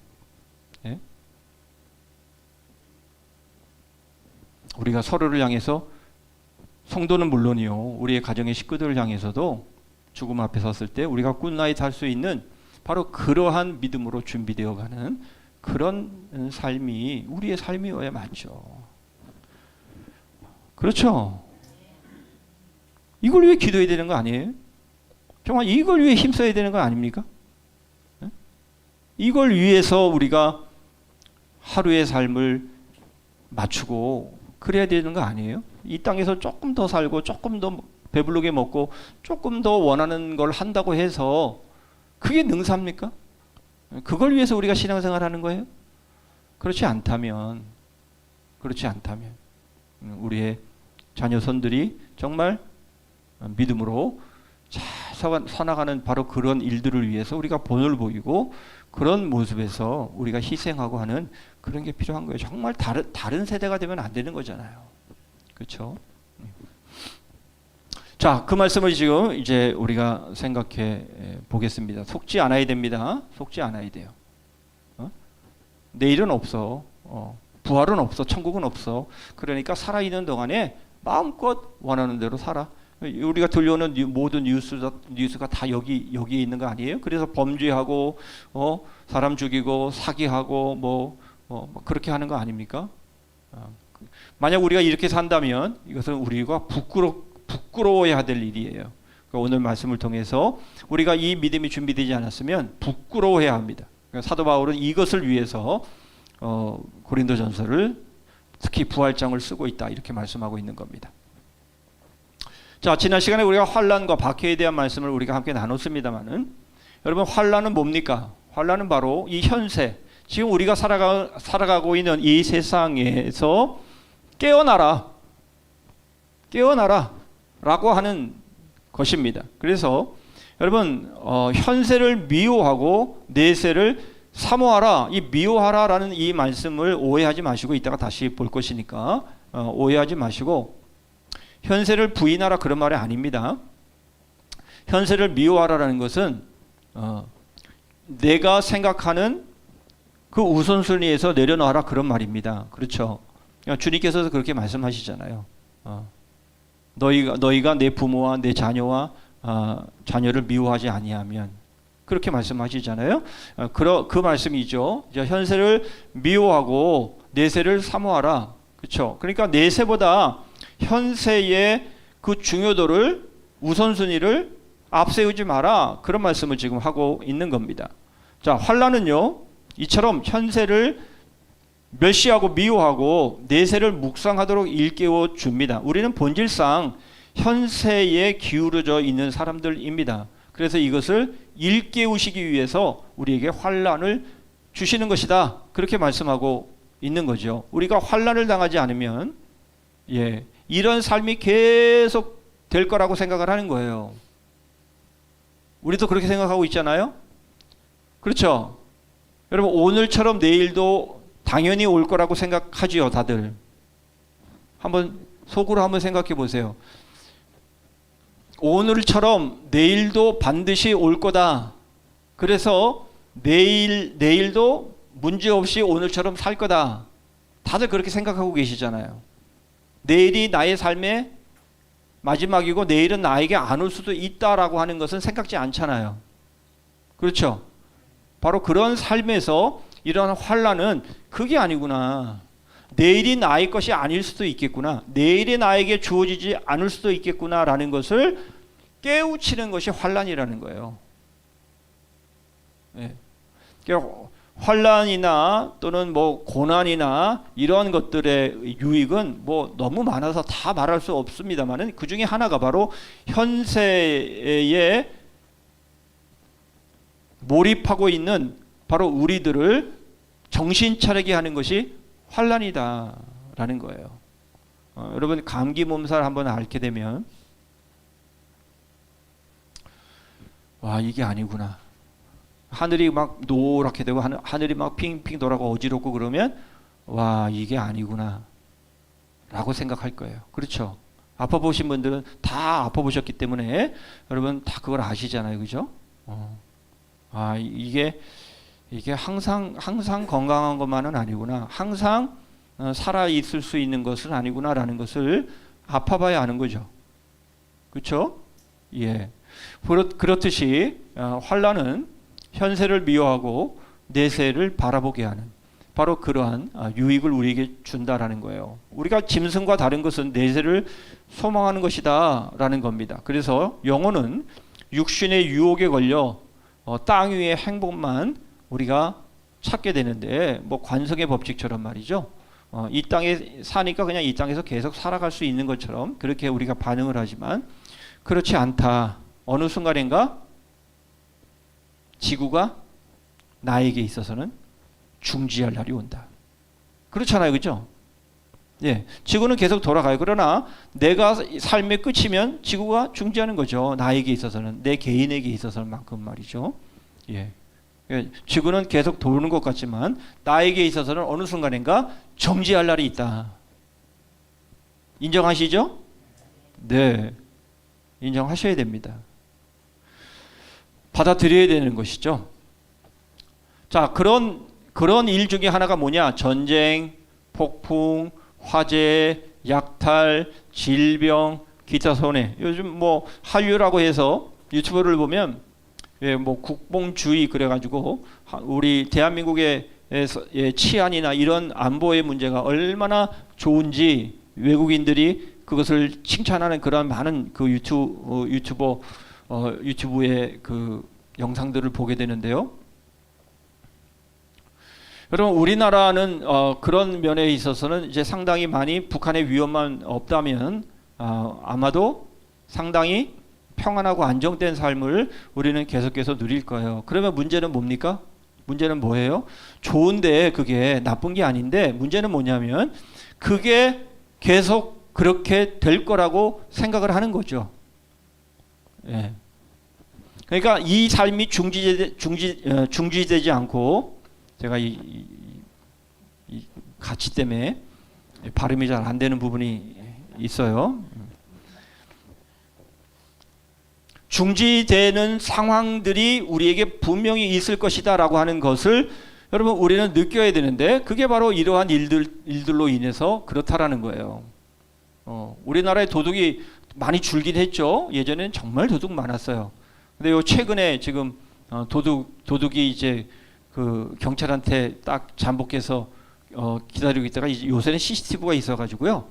우리가 서로를 향해서 성도는 물론이요 우리의 가정의 식구들을 향해서도 죽음 앞에 섰을 때 우리가 굿나잇 할 수 있는 바로 그러한 믿음으로 준비되어가는 그런 삶이 우리의 삶이어야 맞죠. 그렇죠. 이걸 위해 기도해야 되는 거 아니에요? 정말 이걸 위해 힘써야 되는 거 아닙니까? 이걸 위해서 우리가 하루의 삶을 맞추고 그래야 되는 거 아니에요? 이 땅에서 조금 더 살고 조금 더 배부르게 먹고 조금 더 원하는 걸 한다고 해서 그게 능사입니까? 그걸 위해서 우리가 신앙생활 하는 거예요? 그렇지 않다면 우리의 자녀손들이 정말 믿음으로 잘 서나가는 바로 그런 일들을 위해서 우리가 본을 보이고 그런 모습에서 우리가 희생하고 하는 그런 게 필요한 거예요. 정말 다른 세대가 되면 안 되는 거잖아요. 그렇죠? 자, 그 말씀을 지금 이제 우리가 생각해 보겠습니다. 속지 않아야 됩니다. 속지 않아야 돼요. 내일은 없어. 부활은 없어. 천국은 없어. 그러니까 살아있는 동안에 마음껏 원하는 대로 살아. 우리가 들려오는 모든 뉴스가 다 여기에 있는 거 아니에요? 그래서 범죄하고 사람 죽이고 사기하고 뭐 그렇게 하는 거 아닙니까? 만약 우리가 이렇게 산다면 이것은 우리가 부끄러워해야 될 일이에요. 그러니까 오늘 말씀을 통해서 우리가 이 믿음이 준비되지 않았으면 부끄러워해야 합니다. 그러니까 사도 바울은 이것을 위해서 고린도전서를 특히 부활장을 쓰고 있다 이렇게 말씀하고 있는 겁니다. 자, 지난 시간에 우리가 환난과 박해에 대한 말씀을 우리가 함께 나눴습니다만은 여러분 환난은 뭡니까? 환난은 바로 이 현세 지금 우리가 살아가고 있는 이 세상에서 깨어나라 라고 하는 것입니다. 그래서 여러분 현세를 미워하고 내세를 사모하라. 이 미워하라라는 이 말씀을 오해하지 마시고 이따가 다시 볼 것이니까 오해하지 마시고 현세를 부인하라 그런 말이 아닙니다. 현세를 미워하라라는 것은 내가 생각하는 그 우선순위에서 내려놔라 그런 말입니다. 그렇죠. 주님께서도 그렇게 말씀하시잖아요. 너희가 내 부모와 내 자녀와 자녀를 미워하지 아니하면, 그렇게 말씀하시잖아요. 그 말씀이죠. 현세를 미워하고 내세를 사모하라. 그렇죠? 그러니까 내세보다 현세의 그 중요도를, 우선순위를 앞세우지 마라. 그런 말씀을 지금 하고 있는 겁니다. 자, 환난은요, 이처럼 현세를 멸시하고 미워하고 내세를 묵상하도록 일깨워 줍니다. 우리는 본질상 현세에 기울어져 있는 사람들입니다. 그래서 이것을 일깨우시기 위해서 우리에게 환난을 주시는 것이다. 그렇게 말씀하고 있는 거죠. 우리가 환난을 당하지 않으면 이런 삶이 계속 될 거라고 생각을 하는 거예요. 우리도 그렇게 생각하고 있잖아요. 그렇죠? 여러분, 오늘처럼 내일도 당연히 올 거라고 생각하지요, 다들. 한번 속으로 한번 생각해 보세요. 오늘처럼 내일도 반드시 올 거다. 그래서 내일도 문제없이 오늘처럼 살 거다. 다들 그렇게 생각하고 계시잖아요. 내일이 나의 삶의 마지막이고 내일은 나에게 안 올 수도 있다라고 하는 것은 생각지 않잖아요. 그렇죠? 바로 그런 삶에서 이러한 환난은 그게 아니구나. 내일이 나의 것이 아닐 수도 있겠구나. 내일이 나에게 주어지지 않을 수도 있겠구나라는 것을 깨우치는 것이 환난이라는 거예요. 환난이나 또는 뭐 고난이나 이런 것들의 유익은 뭐 너무 많아서 다 말할 수 없습니다만은 그 중에 하나가 바로 현세에 몰입하고 있는 바로 우리들을 정신 차리게 하는 것이 환난이다라는 거예요. 여러분, 감기 몸살 한번 앓게 되면 와, 이게 아니구나. 하늘이 막 노랗게 되고 하늘이 막 핑핑 돌아가 어지럽고 그러면 와, 이게 아니구나 라고 생각할 거예요. 그렇죠? 아파 보신 분들은 다 아파 보셨기 때문에 여러분 다 그걸 아시잖아요. 그죠? 이게 항상 건강한 것만은 아니구나. 항상 살아 있을 수 있는 것은 아니구나라는 것을 아파봐야 아는 거죠. 그렇죠? 예. 그렇듯이 환난은 현세를 미워하고 내세를 바라보게 하는 바로 그러한 유익을 우리에게 준다라는 거예요. 우리가 짐승과 다른 것은 내세를 소망하는 것이다라는 겁니다. 그래서 영혼은 육신의 유혹에 걸려 땅 위의 행복만 우리가 찾게 되는데, 뭐 관성의 법칙처럼 말이죠. 이 땅에 사니까 그냥 이 땅에서 계속 살아갈 수 있는 것처럼 그렇게 우리가 반응을 하지만 그렇지 않다. 어느 순간인가 지구가 나에게 있어서는 중지할 날이 온다. 그렇잖아요. 그죠? 예, 지구는 계속 돌아가요. 그러나 내가 삶의 끝이면 지구가 중지하는 거죠. 나에게 있어서는, 내 개인에게 있어서만큼 말이죠. 예. 지구는 계속 도는 것 같지만 나에게 있어서는 어느 순간인가 정지할 날이 있다. 인정하시죠? 네, 인정하셔야 됩니다. 받아들여야 되는 것이죠. 자, 그런 일 중에 하나가 뭐냐? 전쟁, 폭풍, 화재, 약탈, 질병, 기타 손해. 요즘 뭐 한류라고 해서 유튜브를 보면 뭐 국뽕주의 그래가지고 우리 대한민국의 치안이나 이런 안보의 문제가 얼마나 좋은지 외국인들이 그것을 칭찬하는 그런 많은 그 유튜브의 그 영상들을 보게 되는데요. 여러분, 우리나라는 그런 면에 있어서는 이제 상당히 많이 북한의 위험만 없다면 아마도 상당히 평안하고 안정된 삶을 우리는 계속해서 누릴 거예요. 그러면 문제는 뭡니까? 문제는 뭐예요? 좋은데 그게 나쁜 게 아닌데 문제는 뭐냐면 그게 계속 그렇게 될 거라고 생각을 하는 거죠. 예. 그러니까 이 삶이 중지되지 않고, 제가 이 가치 때문에 발음이 잘 안 되는 부분이 있어요. 중지되는 상황들이 우리에게 분명히 있을 것이다라고 하는 것을 여러분 우리는 느껴야 되는데 그게 바로 이러한 일들로 인해서 그렇다라는 거예요. 우리나라의 도둑이 많이 줄긴 했죠. 예전에는 정말 도둑 많았어요. 근데 요 최근에 지금 도둑이 이제 그 경찰한테 딱 잠복해서 기다리고 있다가 이제 요새는 CCTV가 있어가지고요.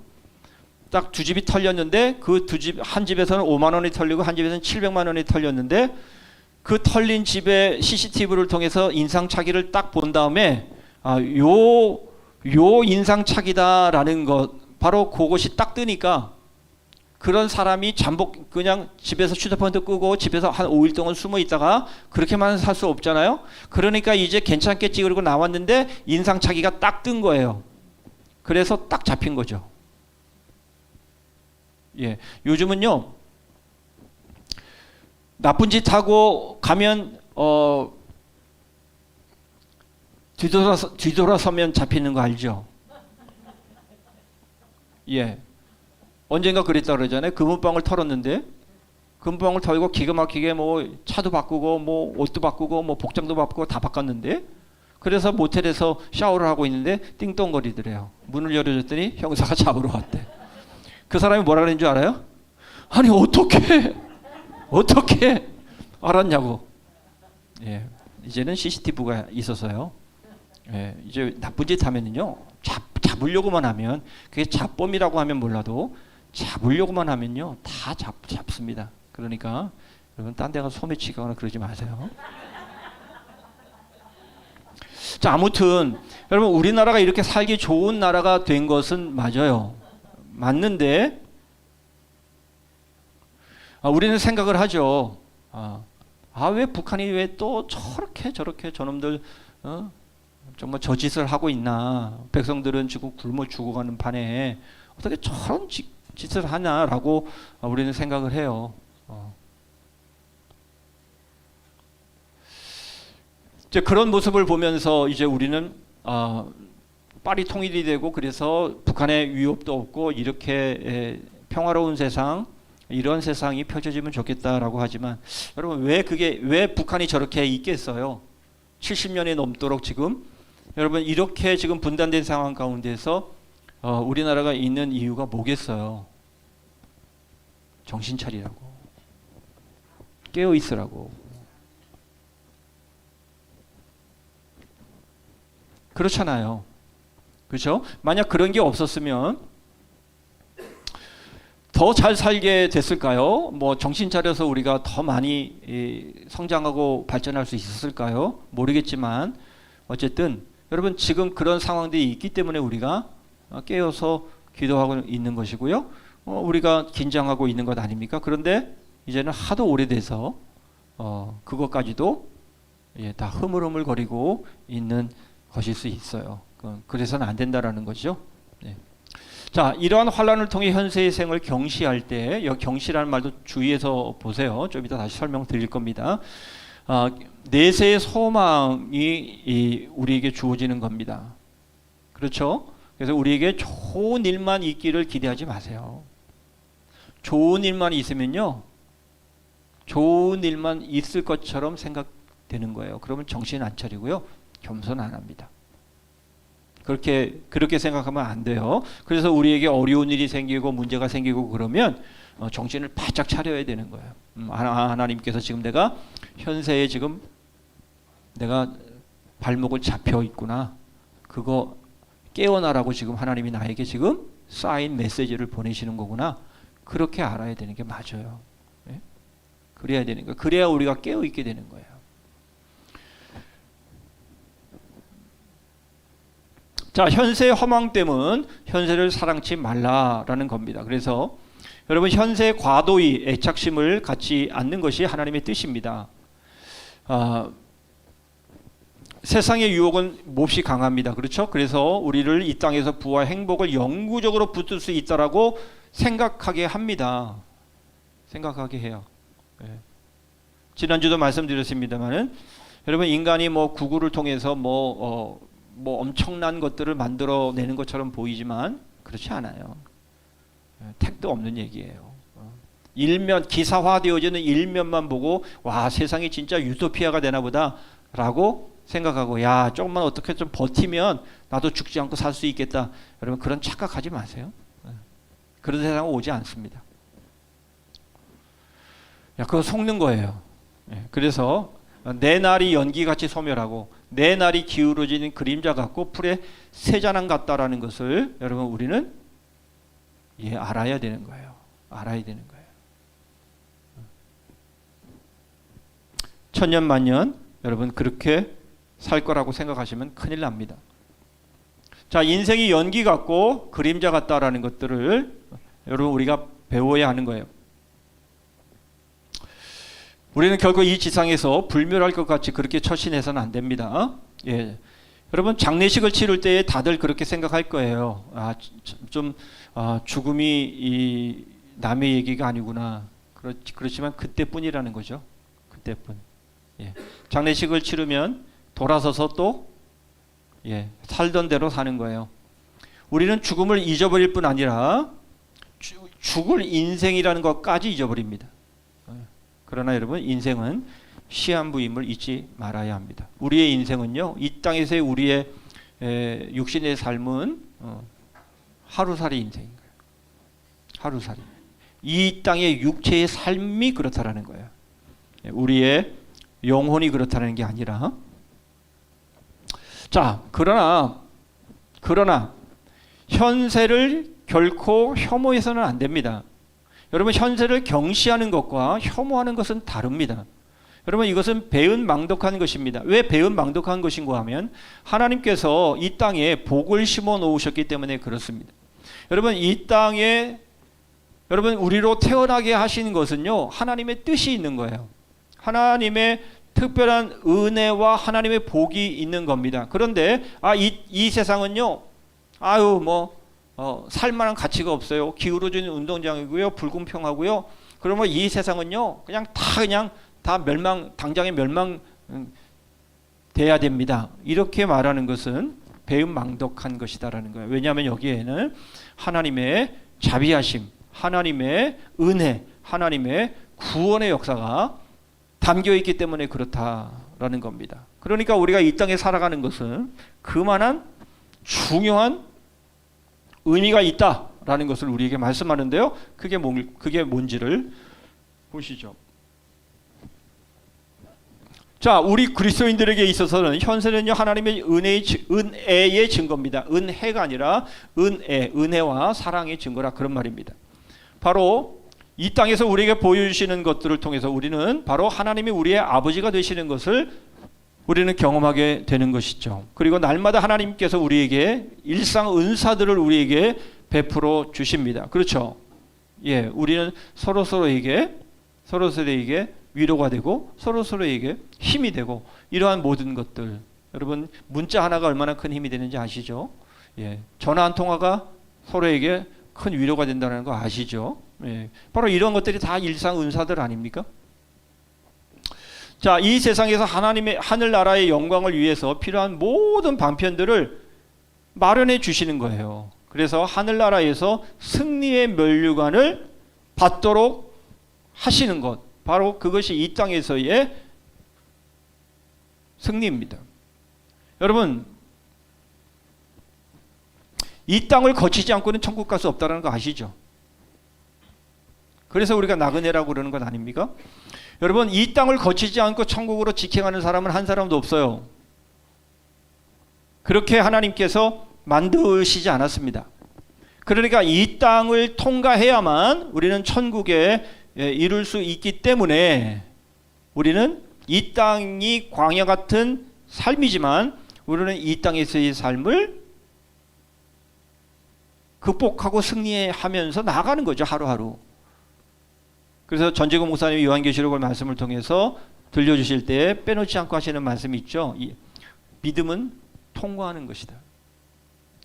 딱 두 집이 털렸는데 그 두 집 한 집에서는 5만 원이 털리고 한 집에서는 700만 원이 털렸는데 그 털린 집의 CCTV를 통해서 인상착의를 딱 본 다음에 요 인상착의다라는 것 바로 그것이 딱 뜨니까 그런 사람이 잠복 그냥 집에서 휴대폰도 끄고 집에서 한 5일 동안 숨어 있다가 그렇게만 살 수 없잖아요. 그러니까 이제 괜찮겠지 그러고 나왔는데 인상착의가 딱 뜬 거예요. 그래서 딱 잡힌 거죠. 예, 요즘은요 나쁜 짓 하고 가면 뒤돌아서면 잡히는 거 알죠? 예. 언젠가 그랬다 그러잖아요. 금은방을 털었는데 금은방을 털고 기가 막히게 뭐 차도 바꾸고 뭐 옷도 바꾸고 뭐 복장도 바꾸고 다 바꿨는데 그래서 모텔에서 샤워를 하고 있는데 띵동거리더래요. 문을 열어줬더니 형사가 잡으러 왔대. 그 사람이 뭐라 그랬는 줄 알아요? 아니 어떻게 알았냐고. 예. 이제는 CCTV가 있어서요. 예. 이제 나쁜 짓 하면은요 잡으려고만 하면 그게 잡범이라고 하면 몰라도 잡으려고만 하면요 다 잡습니다. 그러니까 여러분 딴 데 가서 소매치거나 그러지 마세요. 자, 아무튼 여러분 우리나라가 이렇게 살기 좋은 나라가 된 것은 맞아요. 맞는데 우리는 생각을 하죠. 왜 북한이 왜 또 저렇게 저놈들 정말 저 짓을 하고 있나. 백성들은 지금 굶어 죽어가는 판에 어떻게 저런 짓을 하냐라고 우리는 생각을 해요. 이제 그런 모습을 보면서 이제 우리는 빨리 통일이 되고 그래서 북한의 위협도 없고 이렇게 평화로운 세상 이런 세상이 펼쳐지면 좋겠다라고 하지만 여러분 왜 북한이 저렇게 있겠어요? 70년이 넘도록 지금 여러분 이렇게 지금 분단된 상황 가운데서 우리나라가 있는 이유가 뭐겠어요? 정신 차리라고, 깨어 있으라고. 그렇잖아요. 그렇죠? 만약 그런 게 없었으면 더 잘 살게 됐을까요? 뭐 정신 차려서 우리가 더 많이 성장하고 발전할 수 있었을까요? 모르겠지만 어쨌든 여러분 지금 그런 상황들이 있기 때문에 우리가 깨어서 기도하고 있는 것이고요. 우리가 긴장하고 있는 것 아닙니까? 그런데 이제는 하도 오래돼서 그것까지도 다 흐물흐물거리고 있는 것일 수 있어요. 그래서는 안 된다라는 거죠. 네. 자, 이러한 환란을 통해 현세의 생을 경시할 때, 경시라는 말도 주의해서 보세요. 좀 이따 다시 설명드릴 겁니다. 내세의 소망이 우리에게 주어지는 겁니다. 그렇죠? 그래서 우리에게 좋은 일만 있기를 기대하지 마세요. 좋은 일만 있으면요, 좋은 일만 있을 것처럼 생각되는 거예요. 그러면 정신 안 차리고요, 겸손 안 합니다. 그렇게 생각하면 안 돼요. 그래서 우리에게 어려운 일이 생기고 문제가 생기고 그러면 정신을 바짝 차려야 되는 거예요. 하나님께서 지금 내가 현세에 지금 내가 발목을 잡혀 있구나. 그거 깨어나라고 지금 하나님이 나에게 지금 쌓인 메시지를 보내시는 거구나. 그렇게 알아야 되는 게 맞아요. 네? 그래야 되는 거예요. 그래야 우리가 깨어 있게 되는 거예요. 자, 현세의 허망됨은 현세를 사랑치 말라라는 겁니다. 그래서 여러분 현세의 과도히 애착심을 갖지 않는 것이 하나님의 뜻입니다. 세상의 유혹은 몹시 강합니다. 그렇죠? 그래서 우리를 이 땅에서 부와 행복을 영구적으로 붙들 수 있다라고 생각하게 합니다. 생각하게 해요. 네. 지난주도 말씀드렸습니다만은 여러분 인간이 뭐 구글을 통해서 뭐 엄청난 것들을 만들어내는 것처럼 보이지만 그렇지 않아요. 택도 없는 얘기예요. 일면 기사화되어지는 일면만 보고 와 세상이 진짜 유토피아가 되나 보다라고 생각하고 야 조금만 어떻게 좀 버티면 나도 죽지 않고 살 수 있겠다. 여러분 그런 착각하지 마세요. 그런 세상은 오지 않습니다. 그거 속는 거예요. 그래서 내 날이 연기같이 소멸하고 내 날이 기울어지는 그림자 같고 풀의 새자낭 같다라는 것을 여러분 우리는 알아야 되는 거예요. 알아야 되는 거예요. 천년 만년 여러분 그렇게 살 거라고 생각하시면 큰일 납니다. 자, 인생이 연기 같고 그림자 같다라는 것들을 여러분 우리가 배워야 하는 거예요. 우리는 결국 이 지상에서 불멸할 것 같이 그렇게 처신해서는 안 됩니다. 여러분 장례식을 치를 때에 다들 그렇게 생각할 거예요. 죽음이 이 남의 얘기가 아니구나. 그렇지만 그때뿐이라는 거죠. 그때뿐. 장례식을 치르면 돌아서서 또 살던 대로 사는 거예요. 우리는 죽음을 잊어버릴 뿐 아니라 죽을 인생이라는 것까지 잊어버립니다. 그러나 여러분 인생은 시한부임을 잊지 말아야 합니다. 우리의 인생은요, 이 땅에서의 우리의 육신의 삶은 하루살이 인생인 거예요. 하루살이. 이 땅의 육체의 삶이 그렇다라는 거예요. 우리의 영혼이 그렇다는 게 아니라. 자, 그러나 현세를 결코 혐오해서는 안 됩니다. 여러분 현세를 경시하는 것과 혐오하는 것은 다릅니다. 여러분 이것은 배은망덕한 것입니다. 왜 배은망덕한 것인가 하면 하나님께서 이 땅에 복을 심어 놓으셨기 때문에 그렇습니다. 여러분 이 땅에 여러분 우리로 태어나게 하신 것은요 하나님의 뜻이 있는 거예요. 하나님의 특별한 은혜와 하나님의 복이 있는 겁니다. 그런데 이 세상은요 살만한 가치가 없어요. 기울어지는 운동장이고요. 불공평하고요. 그러면 이 세상은요 그냥 다 당장에 멸망 돼야 됩니다. 이렇게 말하는 것은 배은망덕한 것이다라는 거예요. 왜냐하면 여기에는 하나님의 자비하심, 하나님의 은혜, 하나님의 구원의 역사가 담겨 있기 때문에 그렇다라는 겁니다. 그러니까 우리가 이 땅에 살아가는 것은 그만한 중요한 의미가 있다라는 것을 우리에게 말씀하는데요. 그게 뭔지를 보시죠. 자, 우리 그리스도인들에게 있어서는 현세는요 하나님의 은혜의 증거입니다. 은혜가 아니라 은혜와 사랑의 증거라 그런 말입니다. 바로 이 땅에서 우리에게 보여주시는 것들을 통해서 우리는 바로 하나님이 우리의 아버지가 되시는 것을 우리는 경험하게 되는 것이죠. 그리고 날마다 하나님께서 우리에게 일상 은사들을 우리에게 베풀어 주십니다. 그렇죠? 우리는 서로서로에게 위로가 되고 서로서로에게 힘이 되고 이러한 모든 것들. 여러분 문자 하나가 얼마나 큰 힘이 되는지 아시죠? 전화 한 통화가 서로에게 큰 위로가 된다는 거 아시죠? 바로 이런 것들이 다 일상 은사들 아닙니까? 자, 이 세상에서 하나님의 하늘나라의 영광을 위해서 필요한 모든 방편들을 마련해 주시는 거예요. 그래서 하늘나라에서 승리의 면류관을 받도록 하시는 것, 바로 그것이 이 땅에서의 승리입니다. 여러분 이 땅을 거치지 않고는 천국 갈 수 없다는 거 아시죠? 그래서 우리가 나그네라고 그러는 것 아닙니까? 여러분 이 땅을 거치지 않고 천국으로 직행하는 사람은 한 사람도 없어요. 그렇게 하나님께서 만드시지 않았습니다. 그러니까 이 땅을 통과해야만 우리는 천국에 이룰 수 있기 때문에 우리는 이 땅이 광야 같은 삶이지만 우리는 이 땅에서의 삶을 극복하고 승리하면서 나가는 거죠. 하루하루. 그래서 전재국 목사님이 요한계시록을 말씀을 통해서 들려주실 때 빼놓지 않고 하시는 말씀이 있죠. 믿음은 통과하는 것이다.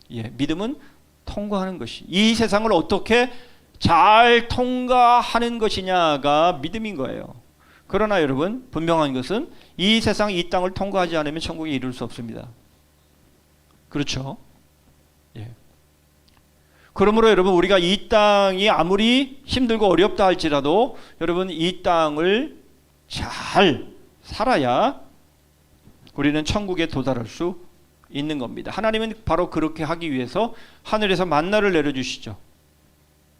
믿음은 통과하는 것이. 이 세상을 어떻게 잘 통과하는 것이냐가 믿음인 거예요. 그러나 여러분 분명한 것은 이 세상 이 땅을 통과하지 않으면 천국에 이룰 수 없습니다. 그렇죠? 그러므로 여러분 우리가 이 땅이 아무리 힘들고 어렵다 할지라도 여러분 이 땅을 잘 살아야 우리는 천국에 도달할 수 있는 겁니다. 하나님은 바로 그렇게 하기 위해서 하늘에서 만나를 내려주시죠.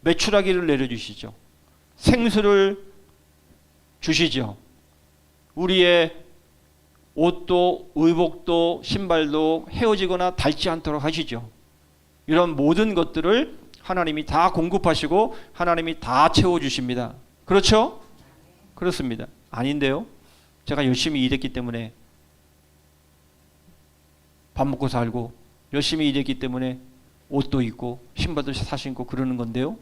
메추라기를 내려주시죠. 생수를 주시죠. 우리의 옷도 의복도 신발도 헤어지거나 닳지 않도록 하시죠. 이런 모든 것들을 하나님이 다 공급하시고 하나님이 다 채워주십니다. 그렇죠? 그렇습니다. 아닌데요. 제가 열심히 일했기 때문에 밥 먹고 살고 열심히 일했기 때문에 옷도 입고 신발도 사신고 그러는 건데요.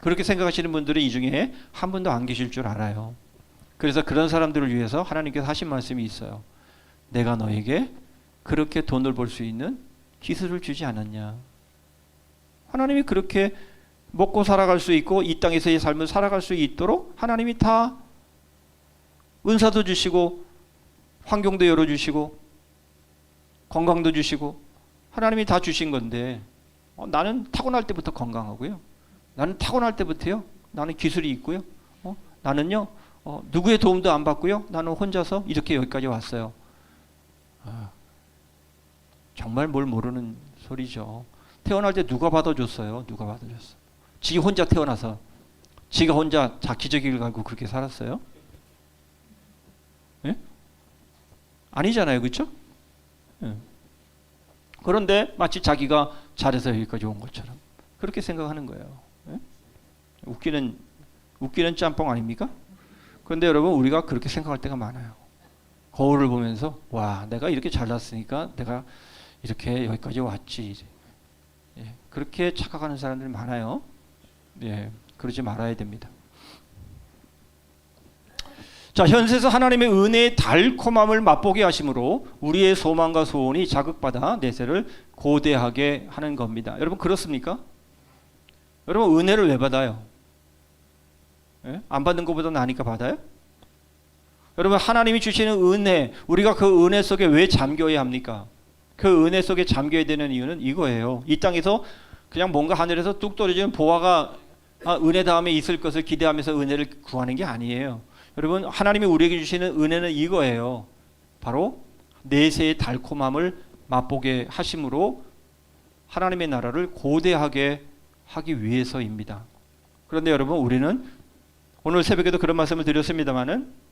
그렇게 생각하시는 분들이 이 중에 한 분도 안 계실 줄 알아요. 그래서 그런 사람들을 위해서 하나님께서 하신 말씀이 있어요. 내가 너에게 그렇게 돈을 벌 수 있는 기술을 주지 않았냐. 하나님이 그렇게 먹고 살아갈 수 있고 이 땅에서의 삶을 살아갈 수 있도록 하나님이 다 은사도 주시고 환경도 열어주시고 건강도 주시고 하나님이 다 주신 건데 나는 타고날 때부터 건강하고요. 나는 타고날 때부터요. 나는 기술이 있고요. 나는요. 누구의 도움도 안 받고요. 나는 혼자서 이렇게 여기까지 왔어요. 정말 뭘 모르는 소리죠. 태어날 때 누가 받아줬어요? 누가 받아줬어? 지 혼자 태어나서 지가 혼자 기저귀를 갈고 그렇게 살았어요? 예? 아니잖아요. 그렇죠? 예. 그런데 마치 자기가 잘해서 여기까지 온 것처럼 그렇게 생각하는 거예요. 예? 웃기는 짬뽕 아닙니까? 그런데 여러분 우리가 그렇게 생각할 때가 많아요. 거울을 보면서 와 내가 이렇게 잘났으니까 내가 이렇게 여기까지 왔지. 예, 그렇게 착각하는 사람들이 많아요. 예, 그러지 말아야 됩니다. 자, 현세에서 하나님의 은혜의 달콤함을 맛보게 하심으로 우리의 소망과 소원이 자극받아 내세를 고대하게 하는 겁니다. 여러분 그렇습니까? 여러분 은혜를 왜 받아요? 예? 안 받는 것보다 나으니까 받아요? 여러분 하나님이 주시는 은혜, 우리가 그 은혜 속에 왜 잠겨야 합니까? 그 은혜 속에 잠겨야 되는 이유는 이거예요. 이 땅에서 그냥 뭔가 하늘에서 뚝 떨어지는 보화가 은혜 다음에 있을 것을 기대하면서 은혜를 구하는 게 아니에요. 여러분 하나님이 우리에게 주시는 은혜는 이거예요. 바로 내세의 달콤함을 맛보게 하심으로 하나님의 나라를 고대하게 하기 위해서입니다. 그런데 여러분 우리는 오늘 새벽에도 그런 말씀을 드렸습니다마는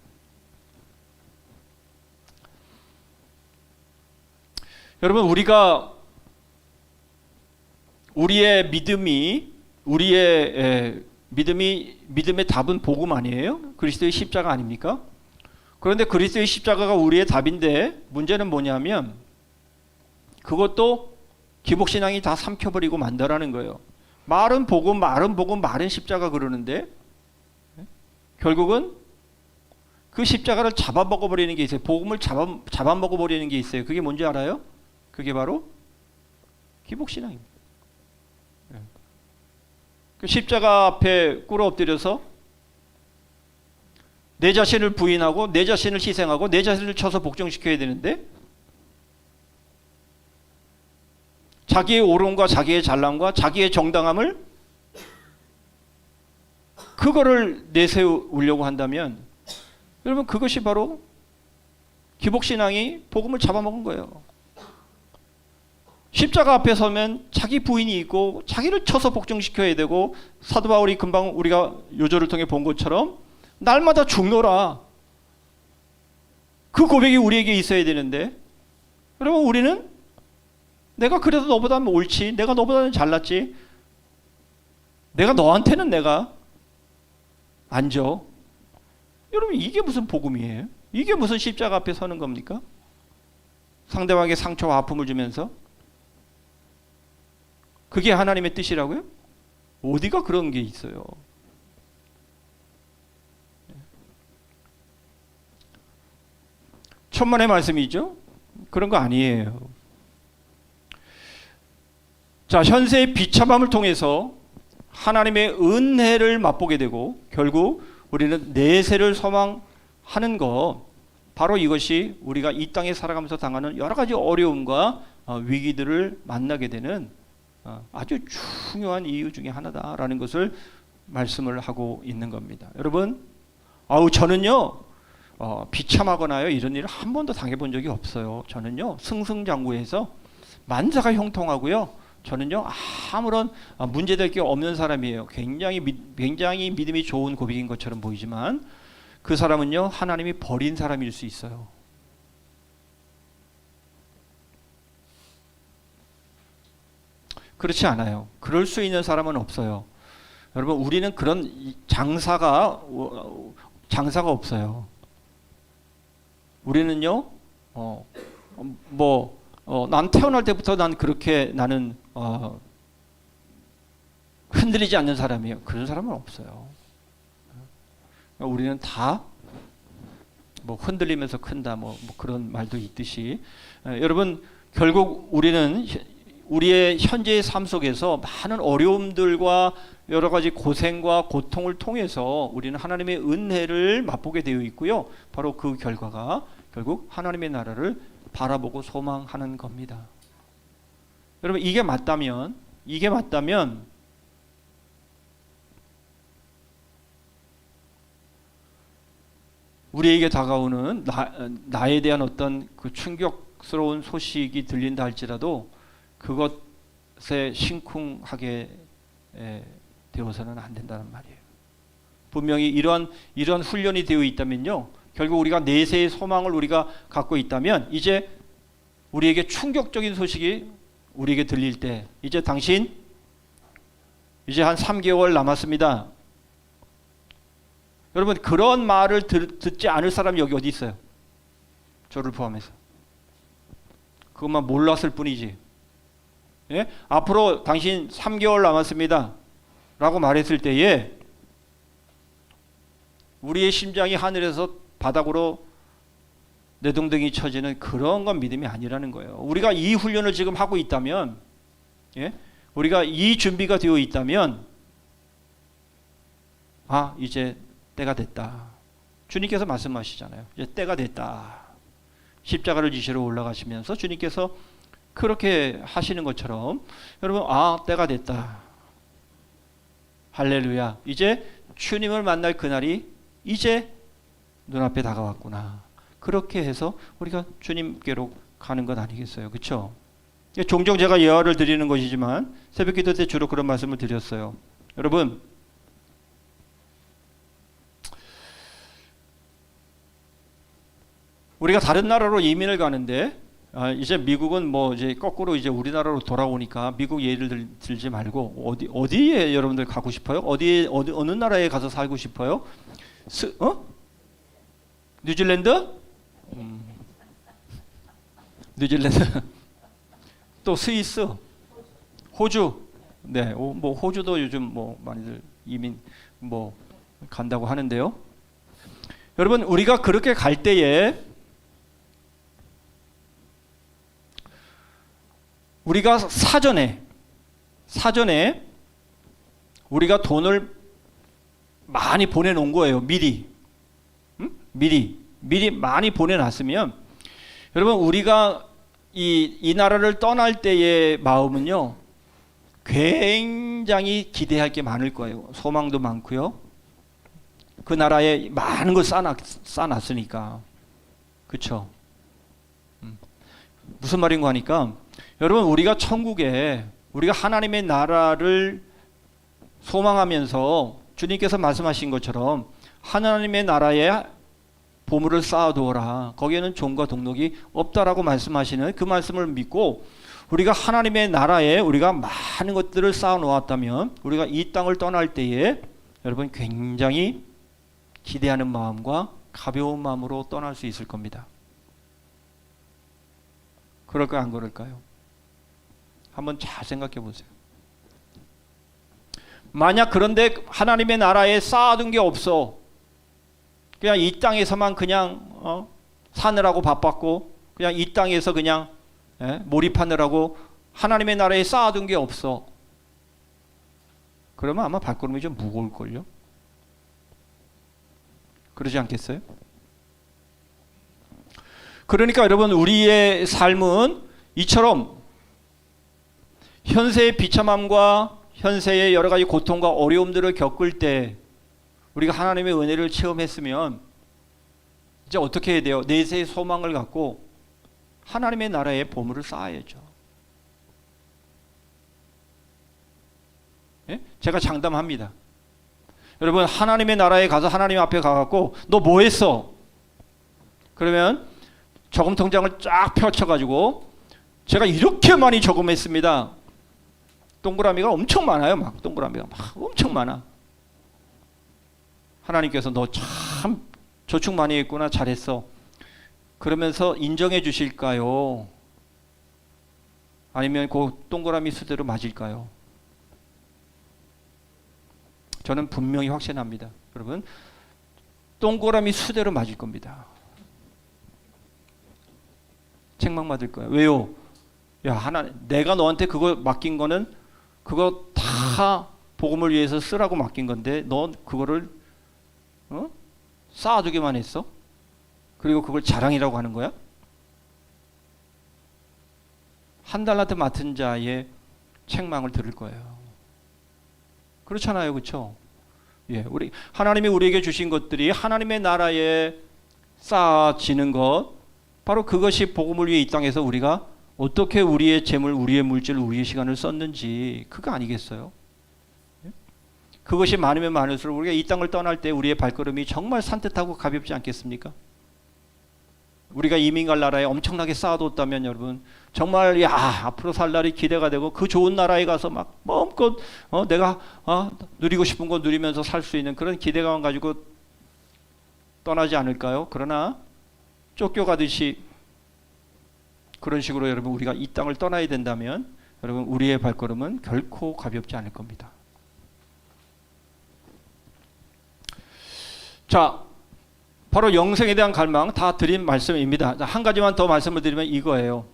여러분 우리가 우리의 믿음의 답은 복음 아니에요? 그리스도의 십자가 아닙니까? 그런데 그리스도의 십자가가 우리의 답인데 문제는 뭐냐면 그것도 기복신앙이 다 삼켜버리고 만다라는 거예요. 말은 복음, 말은 십자가 그러는데 결국은 그 십자가를 잡아먹어버리는 게 있어요. 복음을 잡아먹어버리는 게 있어요. 그게 뭔지 알아요? 그게 바로 기복신앙입니다. 그 십자가 앞에 꿇어 엎드려서 내 자신을 부인하고 내 자신을 희생하고 내 자신을 쳐서 복종시켜야 되는데 자기의 옳음과 자기의 잘남과 자기의 정당함을 그거를 내세우려고 한다면 여러분 그것이 바로 기복신앙이 복음을 잡아먹은 거예요. 십자가 앞에 서면 자기 부인이 있고 자기를 쳐서 복종시켜야 되고 사도 바울이 금방 우리가 요절을 통해 본 것처럼 날마다 죽노라 그 고백이 우리에게 있어야 되는데 여러분 우리는 내가 그래도 너보다는 옳지 내가 너보다는 잘났지 내가 너한테는 내가 앉아 여러분 이게 무슨 복음이에요? 이게 무슨 십자가 앞에 서는 겁니까? 상대방에게 상처와 아픔을 주면서 그게 하나님의 뜻이라고요? 어디가 그런 게 있어요? 천만의 말씀이죠? 그런 거 아니에요. 자, 현세의 비참함을 통해서 하나님의 은혜를 맛보게 되고 결국 우리는 내세를 소망하는 것 바로 이것이 우리가 이 땅에 살아가면서 당하는 여러 가지 어려움과 위기들을 만나게 되는 아주 중요한 이유 중에 하나다라는 것을 말씀을 하고 있는 겁니다. 여러분, 저는요 비참하거나요 이런 일을 한 번도 당해본 적이 없어요. 저는요 승승장구해서 만사가 형통하고요. 저는요 아무런 문제될 게 없는 사람이에요. 굉장히 믿음이 좋은 고백인 것처럼 보이지만 그 사람은요 하나님이 버린 사람일 수 있어요. 그렇지 않아요. 그럴 수 있는 사람은 없어요. 여러분 우리는 그런 장사가 없어요. 우리는요 난 태어날 때부터 난 그렇게 나는 흔들리지 않는 사람이에요. 그런 사람은 없어요. 우리는 다 뭐 흔들리면서 큰다 뭐 그런 말도 있듯이 여러분 결국 우리는 우리의 현재의 삶 속에서 많은 어려움들과 여러 가지 고생과 고통을 통해서 우리는 하나님의 은혜를 맛보게 되어 있고요. 바로 그 결과가 결국 하나님의 나라를 바라보고 소망하는 겁니다. 여러분 이게 맞다면 우리에게 다가오는 나에 대한 어떤 그 충격스러운 소식이 들린다 할지라도 그것에 심쿵하게 되어서는 안 된다는 말이에요. 분명히 이런 훈련이 되어 있다면요. 결국 우리가 내세의 소망을 우리가 갖고 있다면 이제 우리에게 충격적인 소식이 우리에게 들릴 때 이제 당신 이제 한 3개월 남았습니다. 여러분 그런 말을 듣지 않을 사람이 여기 어디 있어요? 저를 포함해서. 그것만 몰랐을 뿐이지. 예? 앞으로 당신 3개월 남았습니다. 라고 말했을 때에 우리의 심장이 하늘에서 바닥으로 내동댕이 쳐지는 그런 건 믿음이 아니라는 거예요. 우리가 이 훈련을 지금 하고 있다면 우리가 이 준비가 되어 있다면 이제 때가 됐다. 주님께서 말씀하시잖아요. 이제 때가 됐다. 십자가를 지시러 올라가시면서 주님께서 그렇게 하시는 것처럼 여러분 때가 됐다. 할렐루야. 이제 주님을 만날 그날이 이제 눈앞에 다가왔구나. 그렇게 해서 우리가 주님께로 가는 것 아니겠어요? 그렇죠? 종종 제가 예화를 드리는 것이지만 새벽기도 때 주로 그런 말씀을 드렸어요. 여러분 우리가 다른 나라로 이민을 가는데 이제 미국은 뭐 이제 거꾸로 이제 우리나라로 돌아오니까 미국 예를 들지 말고 어디에 여러분들 가고 싶어요? 어느 나라에 가서 살고 싶어요? 뉴질랜드? 뉴질랜드. 또 스위스, 호주. 네, 뭐 호주도 요즘 뭐 많이들 이민 뭐 간다고 하는데요. 여러분 우리가 그렇게 갈 때에 우리가 사전에 우리가 돈을 많이 보내놓은 거예요. 미리 많이 보내놨으면 여러분 우리가 이 나라를 떠날 때의 마음은요 굉장히 기대할 게 많을 거예요. 소망도 많고요. 그 나라에 많은 걸 쌓아놨으니까. 그렇죠? 무슨 말인가 하니까 여러분 우리가 천국에 우리가 하나님의 나라를 소망하면서 주님께서 말씀하신 것처럼 하나님의 나라에 보물을 쌓아두어라. 거기에는 종과 동록이 없다라고 말씀하시는 그 말씀을 믿고 우리가 하나님의 나라에 우리가 많은 것들을 쌓아놓았다면 우리가 이 땅을 떠날 때에 여러분 굉장히 기대하는 마음과 가벼운 마음으로 떠날 수 있을 겁니다. 그럴까요? 안 그럴까요? 한번 잘 생각해 보세요. 만약 그런데 하나님의 나라에 쌓아둔 게 없어. 그냥 이 땅에서만 그냥 사느라고 바빴고 그냥 이 땅에서 그냥 몰입하느라고 하나님의 나라에 쌓아둔 게 없어. 그러면 아마 발걸음이 좀 무거울걸요? 그러지 않겠어요? 그러니까 여러분 우리의 삶은 이처럼 현세의 비참함과 현세의 여러 가지 고통과 어려움들을 겪을 때 우리가 하나님의 은혜를 체험했으면 이제 어떻게 해야 돼요? 내세의 소망을 갖고 하나님의 나라의 보물을 쌓아야죠. 예? 제가 장담합니다. 여러분 하나님의 나라에 가서 하나님 앞에 가갖고 너 뭐 했어? 그러면 저금 통장을 쫙 펼쳐가지고 제가 이렇게 많이 저금했습니다. 동그라미가 엄청 많아요. 막 동그라미가 막 엄청 많아. 하나님께서 너 참 저축 많이 했구나, 잘했어. 그러면서 인정해 주실까요? 아니면 그 동그라미 수대로 맞을까요? 저는 분명히 확신합니다. 여러분 동그라미 수대로 맞을 겁니다. 책망받을 거예요. 왜요? 야, 내가 너한테 그거 맡긴 거는 그거 다 복음을 위해서 쓰라고 맡긴 건데 넌 그거를 쌓아두기만 했어? 그리고 그걸 자랑이라고 하는 거야? 한 달란트 맡은 자의 책망을 들을 거예요. 그렇잖아요, 그렇죠? 예, 우리 하나님이 우리에게 주신 것들이 하나님의 나라에 쌓아지는 것, 바로 그것이 복음을 위해 이 땅에서 우리가 어떻게 우리의 재물, 우리의 물질, 우리의 시간을 썼는지 그거 아니겠어요? 예? 그것이 많으면 많을수록 우리가 이 땅을 떠날 때 우리의 발걸음이 정말 산뜻하고 가볍지 않겠습니까? 우리가 이민 갈 나라에 엄청나게 쌓아뒀다면 여러분 정말 앞으로 살 날이 기대가 되고 그 좋은 나라에 가서 막 마음껏 내가 누리고 싶은 거 누리면서 살 수 있는 그런 기대감 가지고 떠나지 않을까요? 그러나 쫓겨가듯이 그런 식으로 여러분 우리가 이 땅을 떠나야 된다면 여러분 우리의 발걸음은 결코 가볍지 않을 겁니다. 자, 바로 영생에 대한 갈망 다 드린 말씀입니다. 한 가지만 더 말씀을 드리면 이거예요.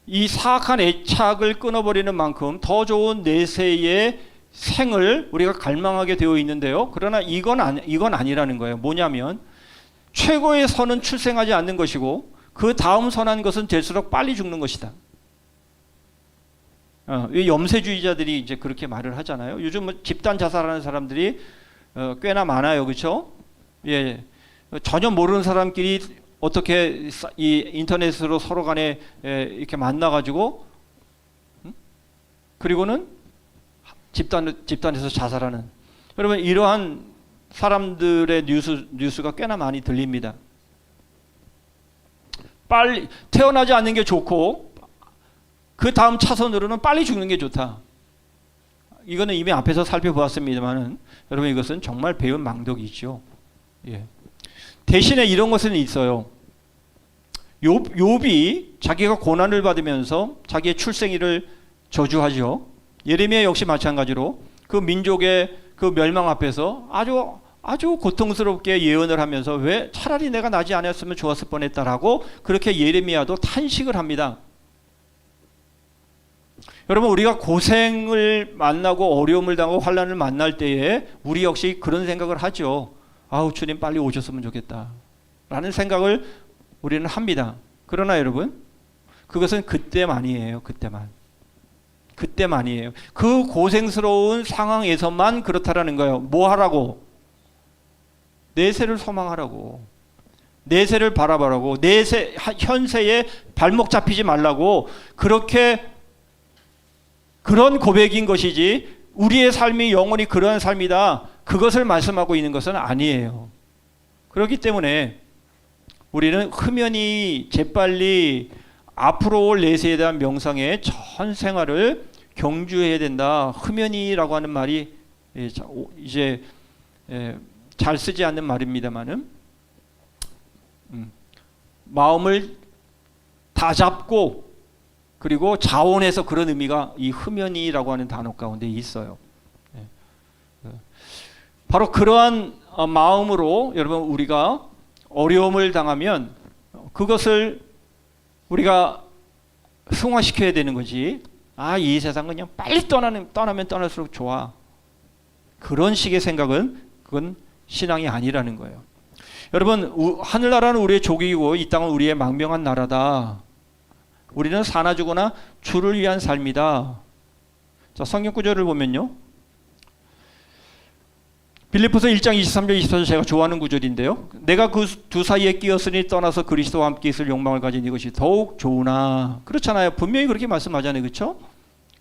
이 사악한 애착을 끊어버리는 만큼 더 좋은 내세의 생을 우리가 갈망하게 되어 있는데요. 그러나 이건 아니라는 거예요. 뭐냐면 최고의 선은 출생하지 않는 것이고 그 다음 선한 것은 될수록 빨리 죽는 것이다. 이 염세주의자들이 이제 그렇게 말을 하잖아요. 요즘 집단 자살하는 사람들이 꽤나 많아요, 그렇죠? 예, 전혀 모르는 사람끼리 어떻게 이 인터넷으로 서로 간에 이렇게 만나가지고 그리고는 집단에서 자살하는 여러분 이러한 사람들의 뉴스가 꽤나 많이 들립니다. 빨리 태어나지 않는 게 좋고 그 다음 차선으로는 빨리 죽는 게 좋다. 이거는 이미 앞에서 살펴보았습니다만은 여러분 이것은 정말 배운 망덕이죠. 예. 대신에 이런 것은 있어요. 욥이 자기가 고난을 받으면서 자기의 출생일을 저주하죠. 예레미야 역시 마찬가지로 그 민족의 그 멸망 앞에서 아주 고통스럽게 예언을 하면서 왜 차라리 내가 나지 않았으면 좋았을 뻔했다라고 그렇게 예레미야도 탄식을 합니다. 여러분 우리가 고생을 만나고 어려움을 당하고 환난을 만날 때에 우리 역시 그런 생각을 하죠. 아우 주님 빨리 오셨으면 좋겠다 라는 생각을 우리는 합니다. 그러나 여러분 그것은 그때만이에요. 그때만이에요. 그 고생스러운 상황에서만 그렇다라는 거예요. 뭐 하라고? 내세를 소망하라고, 내세를 바라보라고, 현세에 발목 잡히지 말라고 그런 고백인 것이지 우리의 삶이 영원히 그러한 삶이다 그것을 말씀하고 있는 것은 아니에요. 그렇기 때문에 우리는 흡연히 재빨리 앞으로 올 내세에 대한 명상의 전 생활을 경주해야 된다. 흡연히라고 하는 말이 이제 잘 쓰지 않는 말입니다만은 마음을 다 잡고 그리고 자원해서 그런 의미가 이 흡연히라고 하는 단어 가운데 있어요. 바로 그러한 마음으로 여러분 우리가 어려움을 당하면 그것을 우리가 승화시켜야 되는 거지. 이 세상 그냥 빨리 떠나면 떠날수록 좋아. 그런 식의 생각은 그건 신앙이 아니라는 거예요. 여러분 하늘나라는 우리의 족이고 이 땅은 우리의 망명한 나라다. 우리는 사나 죽으나 주를 위한 삶이다. 자, 성경 구절을 보면요. 빌립보서 1장 23절 24절 제가 좋아하는 구절인데요. 내가 그 두 사이에 끼었으니 떠나서 그리스도와 함께 있을 욕망을 가진 이것이 더욱 좋으나. 그렇잖아요. 분명히 그렇게 말씀하잖아요. 그렇죠?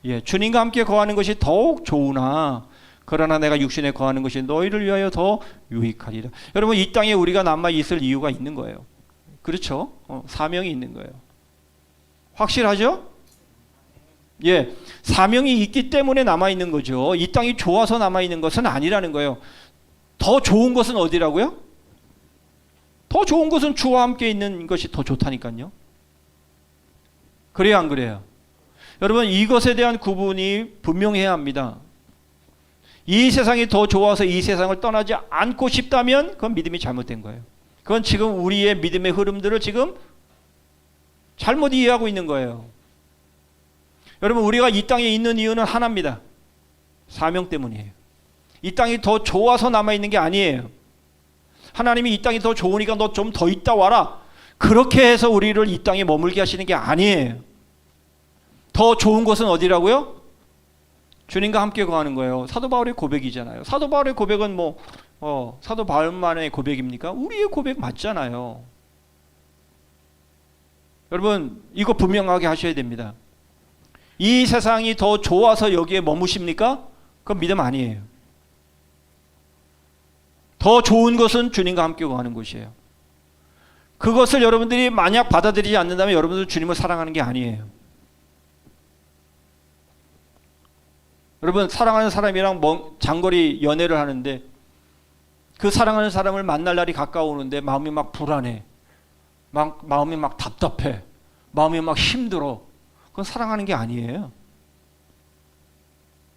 예, 주님과 함께 거하는 것이 더욱 좋으나 그러나 내가 육신에 거하는 것이 너희를 위하여 더 유익하리라. 여러분, 이 땅에 우리가 남아 있을 이유가 있는 거예요. 그렇죠? 사명이 있는 거예요. 확실하죠? 예, 사명이 있기 때문에 남아 있는 거죠. 이 땅이 좋아서 남아 있는 것은 아니라는 거예요. 더 좋은 것은 어디라고요? 더 좋은 것은 주와 함께 있는 것이 더 좋다니까요. 그래요, 안 그래요? 여러분, 이것에 대한 구분이 분명해야 합니다. 이 세상이 더 좋아서 이 세상을 떠나지 않고 싶다면 그건 믿음이 잘못된 거예요. 그건 지금 우리의 믿음의 흐름들을 지금 잘못 이해하고 있는 거예요. 여러분, 우리가 이 땅에 있는 이유는 하나입니다. 사명 때문이에요. 이 땅이 더 좋아서 남아있는 게 아니에요. 하나님이 이 땅이 더 좋으니까 너 좀 더 있다 와라. 그렇게 해서 우리를 이 땅에 머물게 하시는 게 아니에요. 더 좋은 것은 어디라고요? 주님과 함께 거하는 거예요. 사도 바울의 고백이잖아요. 사도 바울의 고백은 사도 바울만의 고백입니까? 우리의 고백 맞잖아요. 여러분, 이거 분명하게 하셔야 됩니다. 이 세상이 더 좋아서 여기에 머무십니까? 그건 믿음 아니에요. 더 좋은 것은 주님과 함께 거하는 곳이에요. 그것을 여러분들이 만약 받아들이지 않는다면 여러분들 주님을 사랑하는 게 아니에요. 여러분, 사랑하는 사람이랑 장거리 연애를 하는데 그 사랑하는 사람을 만날 날이 가까우는데 마음이 막 불안해. 마음이 막 답답해. 마음이 막 힘들어. 그건 사랑하는 게 아니에요.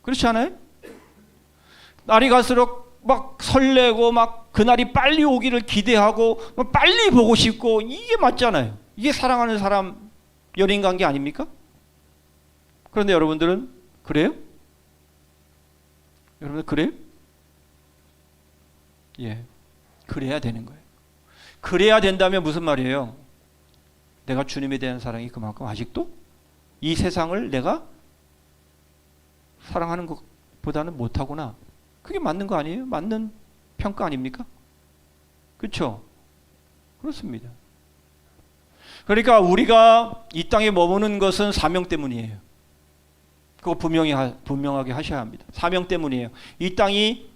그렇지 않아요? 날이 갈수록 막 설레고 막 그날이 빨리 오기를 기대하고 빨리 보고 싶고 이게 맞잖아요. 이게 사랑하는 사람 연인관계 아닙니까? 그런데 여러분들은 그래요? 여러분들 그래요? 예, 그래야 되는 거예요. 그래야 된다면 무슨 말이에요? 내가 주님에 대한 사랑이 그만큼 아직도 이 세상을 내가 사랑하는 것보다는 못하구나. 그게 맞는 거 아니에요? 맞는 평가 아닙니까? 그렇죠? 그렇습니다. 그러니까 우리가 이 땅에 머무는 것은 사명 때문이에요. 그거 분명하게 하셔야 합니다. 사명 때문이에요. 이 땅이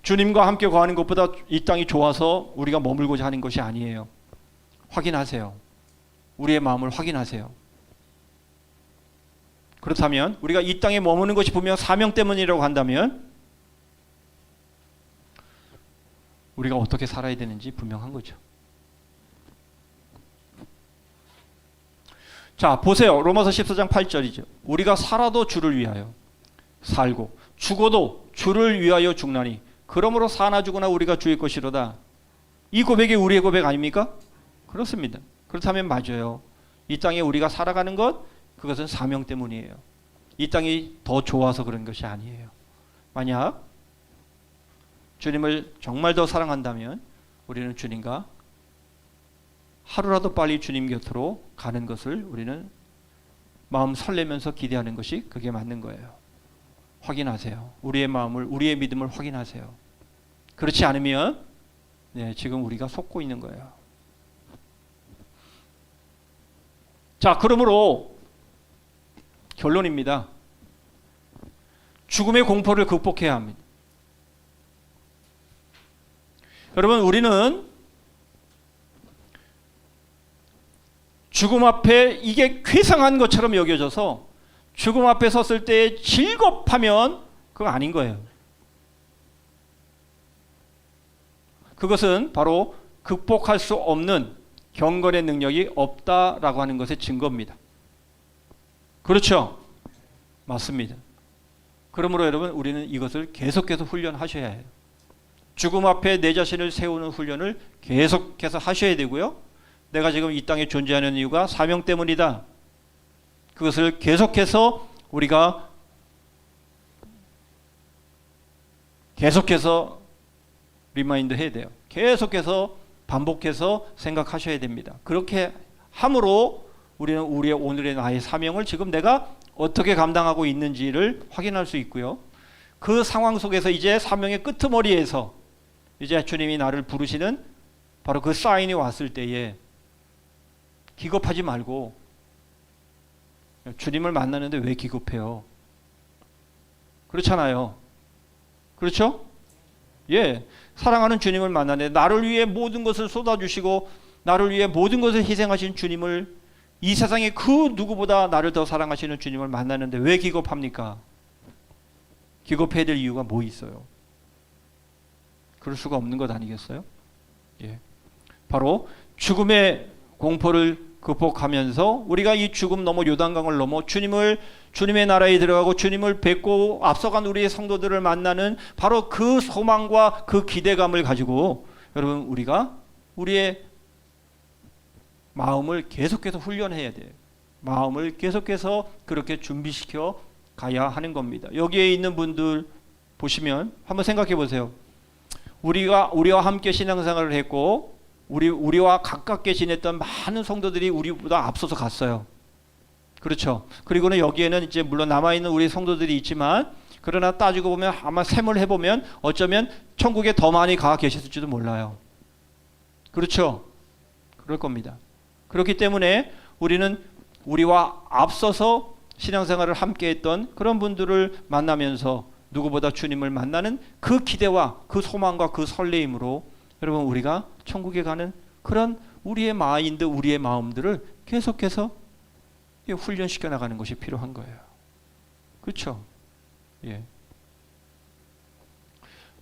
주님과 함께 거하는 것보다 이 땅이 좋아서 우리가 머물고자 하는 것이 아니에요. 확인하세요. 우리의 마음을 확인하세요. 그렇다면 우리가 이 땅에 머무는 것이 분명 사명 때문이라고 한다면 우리가 어떻게 살아야 되는지 분명한 거죠. 자, 보세요. 로마서 14장 8절이죠. 우리가 살아도 주를 위하여 살고 죽어도 주를 위하여 죽나니 그러므로 사나 죽으나 우리가 주의 것이로다. 이 고백이 우리의 고백 아닙니까? 그렇습니다. 그렇다면 맞아요. 이 땅에 우리가 살아가는 것, 그것은 사명 때문이에요. 이 땅이 더 좋아서 그런 것이 아니에요. 만약 주님을 정말 더 사랑한다면 우리는 주님과 하루라도 빨리 주님 곁으로 가는 것을 우리는 마음 설레면서 기대하는 것이 그게 맞는 거예요. 확인하세요. 우리의 마음을, 우리의 믿음을 확인하세요. 그렇지 않으면 지금 우리가 속고 있는 거예요. 자, 그러므로 결론입니다. 죽음의 공포를 극복해야 합니다. 여러분, 우리는 죽음 앞에 이게 괴상한 것처럼 여겨져서 죽음 앞에 섰을 때 즐겁하면 그거 아닌 거예요. 그것은 바로 극복할 수 없는 경건의 능력이 없다라고 하는 것의 증거입니다. 그렇죠? 맞습니다. 그러므로 여러분, 우리는 이것을 계속해서 훈련하셔야 해요. 죽음 앞에 내 자신을 세우는 훈련을 계속해서 하셔야 되고요. 내가 지금 이 땅에 존재하는 이유가 사명 때문이다. 그것을 계속해서 우리가 계속해서 리마인드 해야 돼요. 계속해서 반복해서 생각하셔야 됩니다. 그렇게 함으로 우리는 우리의 오늘의 나의 사명을 지금 내가 어떻게 감당하고 있는지를 확인할 수 있고요. 그 상황 속에서 이제 사명의 끄트머리에서 이제 주님이 나를 부르시는 바로 그 사인이 왔을 때에 기겁하지 말고, 주님을 만나는데 왜 기겁해요? 그렇잖아요. 그렇죠? 예, 사랑하는 주님을 만나는데 나를 위해 모든 것을 쏟아주시고 나를 위해 모든 것을 희생하신 주님을, 이 세상에 그 누구보다 나를 더 사랑하시는 주님을 만나는데 왜 기겁합니까? 기겁해야 될 이유가 뭐 있어요? 그럴 수가 없는 것 아니겠어요? 예. 바로 죽음의 공포를 극복하면서 우리가 이 죽음 넘어 요단강을 넘어 주님의 나라에 들어가고 주님을 뵙고 앞서간 우리의 성도들을 만나는 바로 그 소망과 그 기대감을 가지고 여러분 우리가 우리의 마음을 계속해서 훈련해야 돼요. 마음을 계속해서 그렇게 준비시켜 가야 하는 겁니다. 여기에 있는 분들 보시면 한번 생각해 보세요. 우리와 함께 신앙생활을 했고 우리와 가깝게 지냈던 많은 성도들이 우리보다 앞서서 갔어요. 그렇죠. 그리고는 여기에는 이제 물론 남아있는 우리 성도들이 있지만, 그러나 따지고 보면 아마 셈을 해보면 어쩌면 천국에 더 많이 가 계셨을지도 몰라요. 그렇죠. 그럴 겁니다. 그렇기 때문에 우리는 우리와 앞서서 신앙생활을 함께 했던 그런 분들을 만나면서 누구보다 주님을 만나는 그 기대와 그 소망과 그 설레임으로 여러분 우리가 천국에 가는 그런 우리의 마인드, 우리의 마음들을 계속해서 훈련시켜 나가는 것이 필요한 거예요. 그렇죠? 예.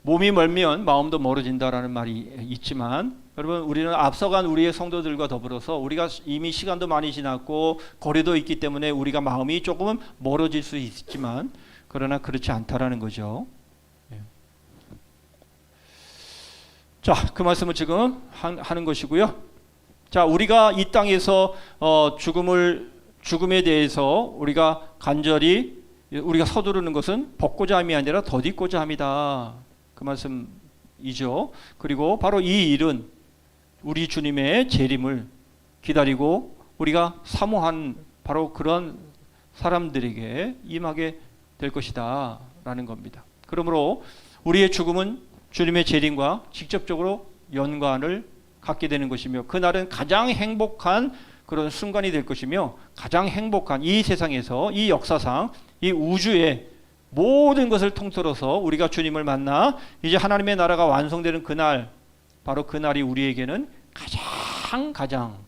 몸이 멀면 마음도 멀어진다라는 말이 있지만, 여러분 우리는 앞서간 우리의 성도들과 더불어서 우리가 이미 시간도 많이 지났고 거리도 있기 때문에 우리가 마음이 조금은 멀어질 수 있지만, 그러나 그렇지 않다라는 거죠. 예. 자, 그 말씀을 지금 하는 것이고요. 자, 우리가 이 땅에서 죽음에 대해서 우리가 간절히 우리가 서두르는 것은 벗고자 함이 아니라 덧입고자 함이다. 그 말씀이죠. 그리고 바로 이 일은 우리 주님의 재림을 기다리고 우리가 사모한 바로 그런 사람들에게 임하게 될 것이다 라는 겁니다. 그러므로 우리의 죽음은 주님의 재림과 직접적으로 연관을 갖게 되는 것이며, 그날은 가장 행복한 그런 순간이 될 것이며, 가장 행복한 이 세상에서, 이 역사상, 이 우주의 모든 것을 통틀어서 우리가 주님을 만나 이제 하나님의 나라가 완성되는 그날, 바로 그날이 우리에게는 가장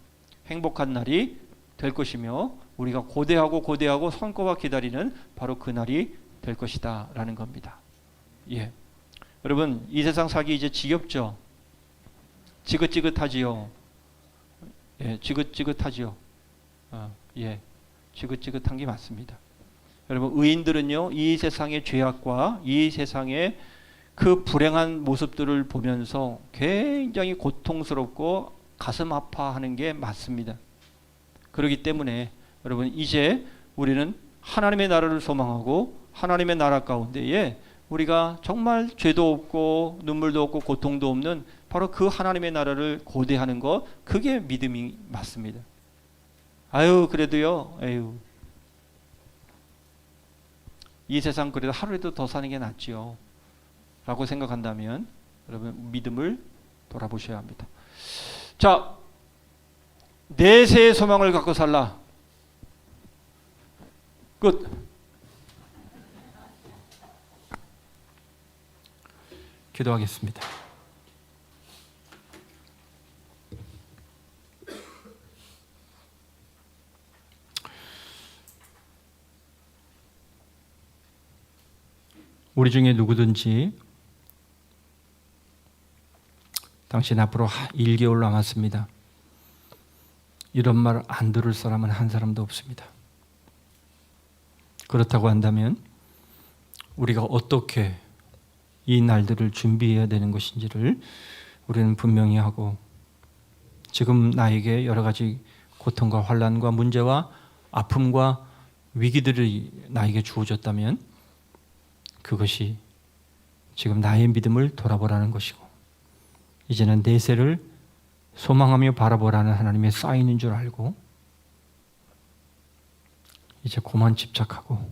행복한 날이 될 것이며, 우리가 고대하고 손꼽아 기다리는 바로 그날이 될 것이다 라는 겁니다. 예. 여러분 이 세상 살기 이제 지겹죠? 지긋지긋하지요? 예, 지긋지긋하지요? 예, 지긋지긋한 게 맞습니다. 여러분 의인들은요 이 세상의 죄악과 이 세상의 그 불행한 모습들을 보면서 굉장히 고통스럽고 가슴 아파하는 게 맞습니다. 그렇기 때문에 여러분 이제 우리는 하나님의 나라를 소망하고 하나님의 나라 가운데에 우리가 정말 죄도 없고 눈물도 없고 고통도 없는 바로 그 하나님의 나라를 고대하는 것, 그게 믿음이 맞습니다. 아유 그래도요, 아유 이 세상 그래도 하루라도 더 사는 게 낫지요 라고 생각한다면 여러분 믿음을 돌아보셔야 합니다. 자, 내세의 소망을 갖고 살라. 끝. 기도하겠습니다. 우리 중에 누구든지 당신 앞으로 1개월 남았습니다. 이런 말 안 들을 사람은 한 사람도 없습니다. 그렇다고 한다면 우리가 어떻게 이 날들을 준비해야 되는 것인지를 우리는 분명히 하고, 지금 나에게 여러 가지 고통과 환난과 문제와 아픔과 위기들이 나에게 주어졌다면 그것이 지금 나의 믿음을 돌아보라는 것이고, 이제는 내세를 소망하며 바라보라는 하나님의 사인인 줄 알고 이제 그만 집착하고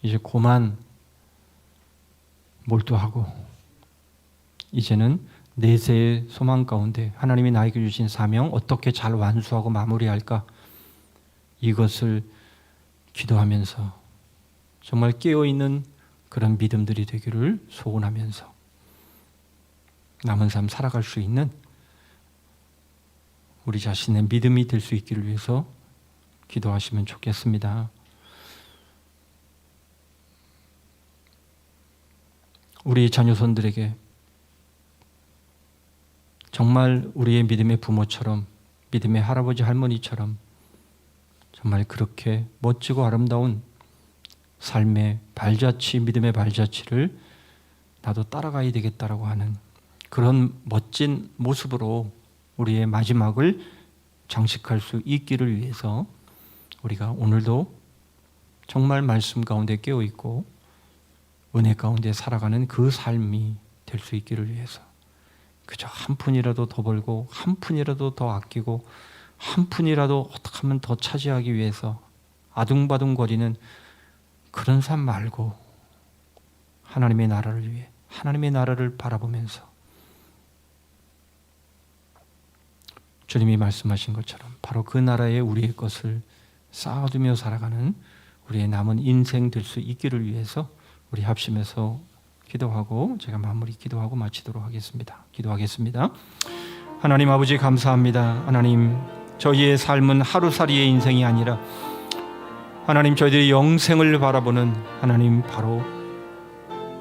이제 그만 몰두하고 이제는 내세의 소망 가운데 하나님이 나에게 주신 사명 어떻게 잘 완수하고 마무리할까, 이것을 기도하면서 정말 깨어있는 그런 믿음들이 되기를 소원하면서 남은 삶 살아갈 수 있는 우리 자신의 믿음이 될 수 있기를 위해서 기도하시면 좋겠습니다. 우리 자녀손들에게 정말 우리의 믿음의 부모처럼, 믿음의 할아버지 할머니처럼 정말 그렇게 멋지고 아름다운 삶의 발자취, 믿음의 발자취를 나도 따라가야 되겠다라고 하는 그런 멋진 모습으로 우리의 마지막을 장식할 수 있기를 위해서 우리가 오늘도 정말 말씀 가운데 깨어있고 은혜 가운데 살아가는 그 삶이 될 수 있기를 위해서 그저 한 푼이라도 더 벌고 한 푼이라도 더 아끼고 한 푼이라도 어떻게 하면 더 차지하기 위해서 아둥바둥거리는 그런 삶 말고 하나님의 나라를 위해 하나님의 나라를 바라보면서 주님이 말씀하신 것처럼 바로 그 나라에 우리의 것을 쌓아두며 살아가는 우리의 남은 인생 될 수 있기를 위해서 우리 합심해서 기도하고 제가 마무리 기도하고 마치도록 하겠습니다. 기도하겠습니다. 하나님 아버지 감사합니다. 하나님 저희의 삶은 하루살이의 인생이 아니라 하나님 저희들의 영생을 바라보는 하나님 바로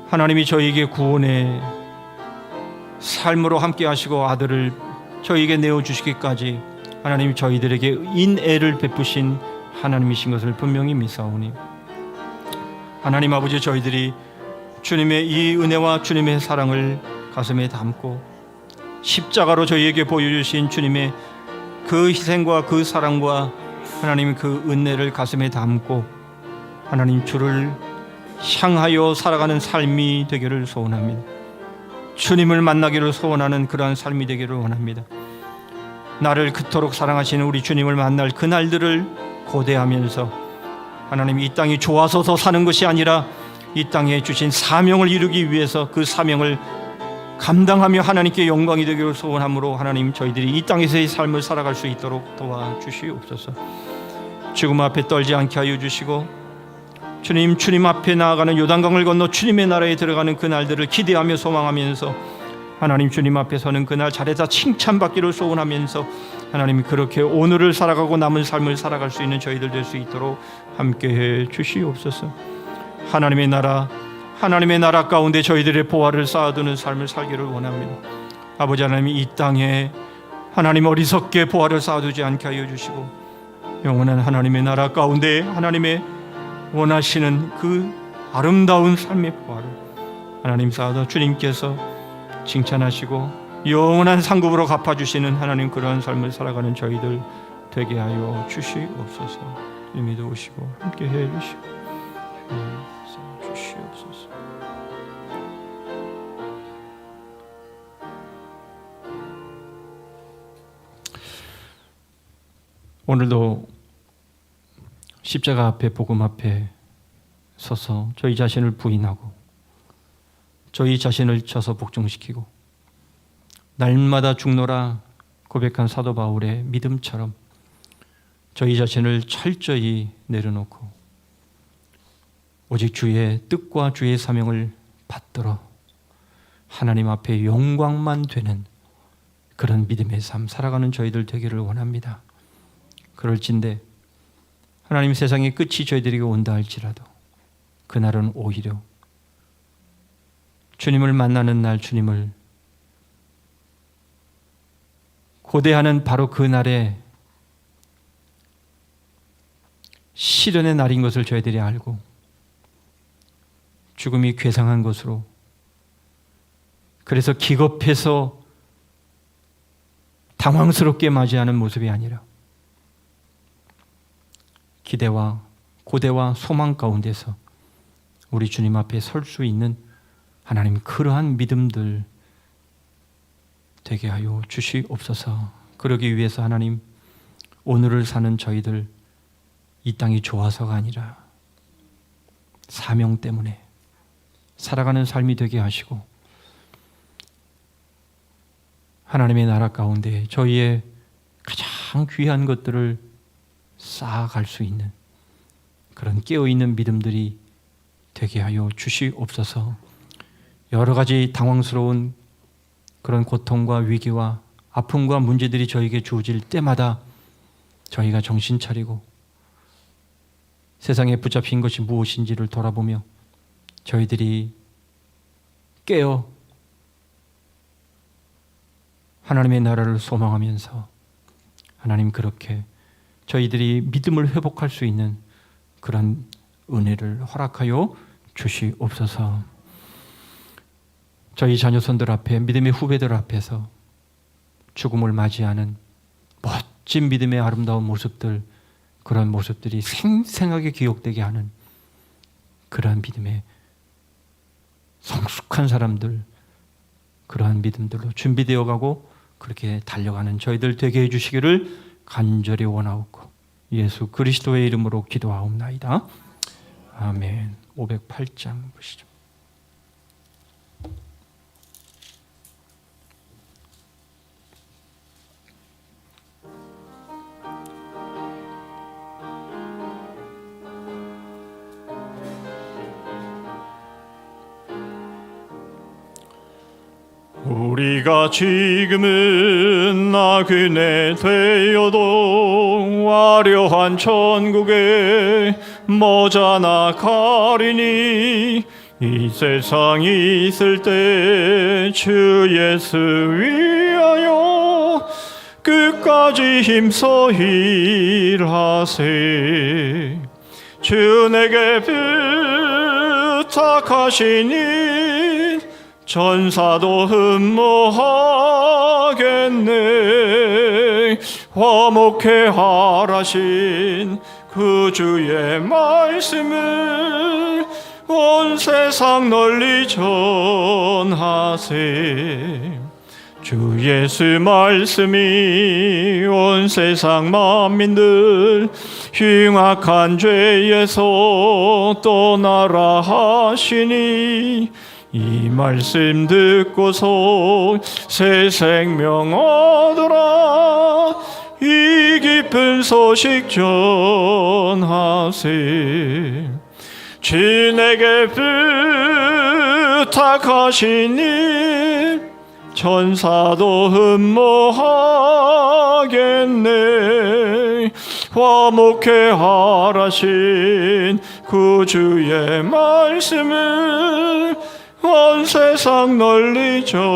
하나님이 저희에게 구원의 삶으로 함께 하시고 아들을 저희에게 내어주시기까지 하나님 저희들에게 인애를 베푸신 하나님이신 것을 분명히 믿사오니 하나님 아버지 저희들이 주님의 이 은혜와 주님의 사랑을 가슴에 담고 십자가로 저희에게 보여주신 주님의 그 희생과 그 사랑과 하나님 그 은혜를 가슴에 담고 하나님 주를 향하여 살아가는 삶이 되기를 소원합니다. 주님을 만나기를 소원하는 그러한 삶이 되기를 원합니다. 나를 그토록 사랑하시는 우리 주님을 만날 그날들을 고대하면서 하나님 이 땅이 좋아서 더 사는 것이 아니라 이 땅에 주신 사명을 이루기 위해서 그 사명을 감당하며 하나님께 영광이 되기를 소원하므로 하나님 저희들이 이 땅에서의 삶을 살아갈 수 있도록 도와주시옵소서. 죽음 앞에 떨지 않게 하여 주시고 주님 앞에 나아가는 요단강을 건너 주님의 나라에 들어가는 그날들을 기대하며 소망하면서 하나님 주님 앞에 서는 그날 잘해서 칭찬받기를 소원하면서 하나님 그렇게 오늘을 살아가고 남은 삶을 살아갈 수 있는 저희들 될 수 있도록 함께해 주시옵소서. 하나님의 나라 가운데 저희들의 보화를 쌓아두는 삶을 살기를 원합니다. 아버지 하나님 이 땅에 하나님 어리석게 보화를 쌓아두지 않게 하여 주시고 영원한 하나님의 나라 가운데 하나님의 원하시는 그 아름다운 삶의 보화를 하나님 쌓아둬 주님께서 칭찬하시고 영원한 상급으로 갚아주시는 하나님 그러한 삶을 살아가는 저희들 되게 하여 주시옵소서. 주님이 오시고 함께 해 주시옵소서. 오늘도 십자가 앞에 복음 앞에 서서 저희 자신을 부인하고 저희 자신을 쳐서 복종시키고 날마다 죽노라 고백한 사도 바울의 믿음처럼 저희 자신을 철저히 내려놓고 오직 주의 뜻과 주의 사명을 받들어 하나님 앞에 영광만 되는 그런 믿음의 삶 살아가는 저희들 되기를 원합니다. 그럴진데 하나님 세상의 끝이 저희들에게 온다 할지라도 그날은 오히려 주님을 만나는 날 주님을 고대하는 바로 그 날에 시련의 날인 것을 저희들이 알고 죽음이 괴상한 것으로 그래서 기겁해서 당황스럽게 맞이하는 모습이 아니라 기대와 고대와 소망 가운데서 우리 주님 앞에 설 수 있는 하나님 그러한 믿음들 되게 하여 주시옵소서. 그러기 위해서 하나님 오늘을 사는 저희들 이 땅이 좋아서가 아니라 사명 때문에 살아가는 삶이 되게 하시고 하나님의 나라 가운데 저희의 가장 귀한 것들을 쌓아갈 수 있는 그런 깨어있는 믿음들이 되게 하여 주시옵소서. 여러 가지 당황스러운 그런 고통과 위기와 아픔과 문제들이 저에게 주어질 때마다 저희가 정신 차리고 세상에 붙잡힌 것이 무엇인지를 돌아보며 저희들이 깨어 하나님의 나라를 소망하면서 하나님 그렇게 저희들이 믿음을 회복할 수 있는 그런 은혜를 허락하여 주시옵소서. 저희 자녀손들 앞에 믿음의 후배들 앞에서 죽음을 맞이하는 멋진 믿음의 아름다운 모습들, 그런 모습들이 생생하게 기억되게 하는 그러한 믿음의 성숙한 사람들, 그러한 믿음들로 준비되어 가고 그렇게 달려가는 저희들 되게 해주시기를 간절히 원하옵고 예수 그리스도의 이름으로 기도하옵나이다. 아멘. 508장 보시죠. 우리가 지금은 나그네 되어도 화려한 천국에 머자나 가리니 이 세상 있을 때 주 예수 위하여 끝까지 힘써 일하세. 주 내게 부탁하시니 전사도 흠모하겠네. 화목해 하라신 그 주의 말씀을 온 세상 널리 전하세. 주 예수 말씀이 온 세상 만민들 흉악한 죄에서 떠나라 하시니 이 말씀 듣고서 새 생명 얻으라. 이 기쁜 소식 전하세. 주 내게 부탁하시니 천사도 흠모하겠네. 화목해 하라신 그 주의 말씀을 온 세상 널리 전하세.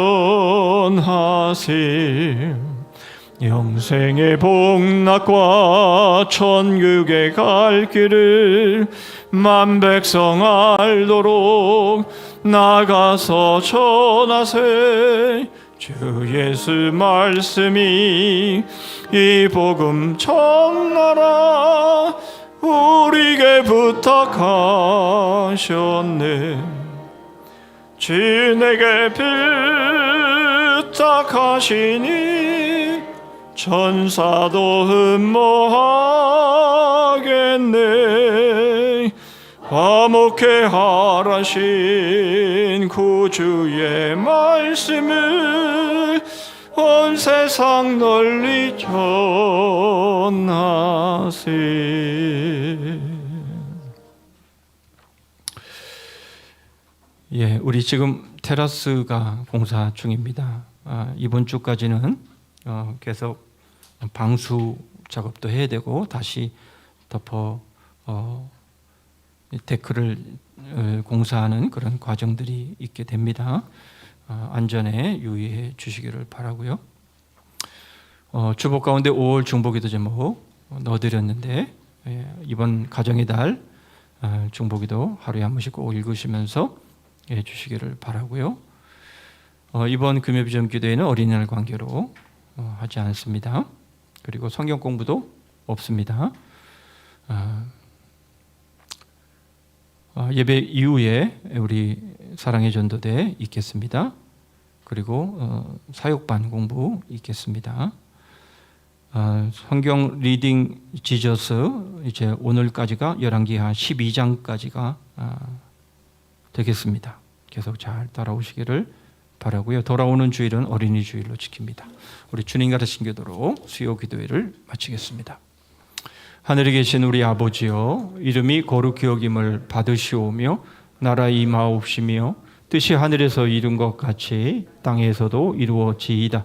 영생의 복락과 천국에 갈 길을 만 백성 알도록 나가서 전하세. 주 예수 말씀이 이 복음 전하라 우리에게 부탁하셨네. 주 내게 부탁하시니 천사도 흠모하겠네. 화목해 하라신 그 주의 말씀을 온 세상 널리 전하세. 예, 우리 지금 테라스가 공사 중입니다. 이번 주까지는 계속 방수 작업도 해야 되고 다시 덮어 데크를 공사하는 그런 과정들이 있게 됩니다. 안전에 유의해 주시기를 바라고요. 주복 가운데 5월 중보기도 제목 넣어드렸는데 이번 가정의 달 중보기도 하루에 한 번씩 꼭 읽으시면서 해주시기를 바라고요. 이번 금요비전 기도회는 어린이날 관계로 하지 않습니다. 그리고 성경 공부도 없습니다. 예배 이후에 우리 사랑의 전도대 있겠습니다. 그리고 사역반 공부 있겠습니다. 성경 리딩 지저스 이제 오늘까지가 열왕기하 12장까지가 되겠습니다. 계속 잘 따라오시기를 바라고요. 돌아오는 주일은 어린이 주일로 지킵니다. 우리 주님 가르친 기도로 수요 기도회를 마치겠습니다. 하늘에 계신 우리 아버지여, 이름이 거룩히 여김을 받으시오며 나라 임하옵시며 뜻이 하늘에서 이룬 것 같이 땅에서도 이루어지이다.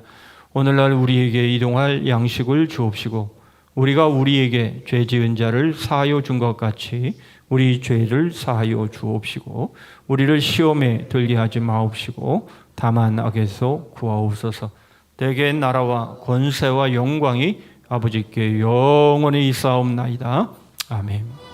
오늘날 우리에게 일용할 양식을 주옵시고 우리가 우리에게 죄 지은 자를 사하여 준 것 같이 우리 죄를 사하여 주옵시고 우리를 시험에 들게 하지 마옵시고 다만 악에서 구하옵소서. 대개 나라와 권세와 영광이 아버지께 영원히 있사옵나이다. 아멘.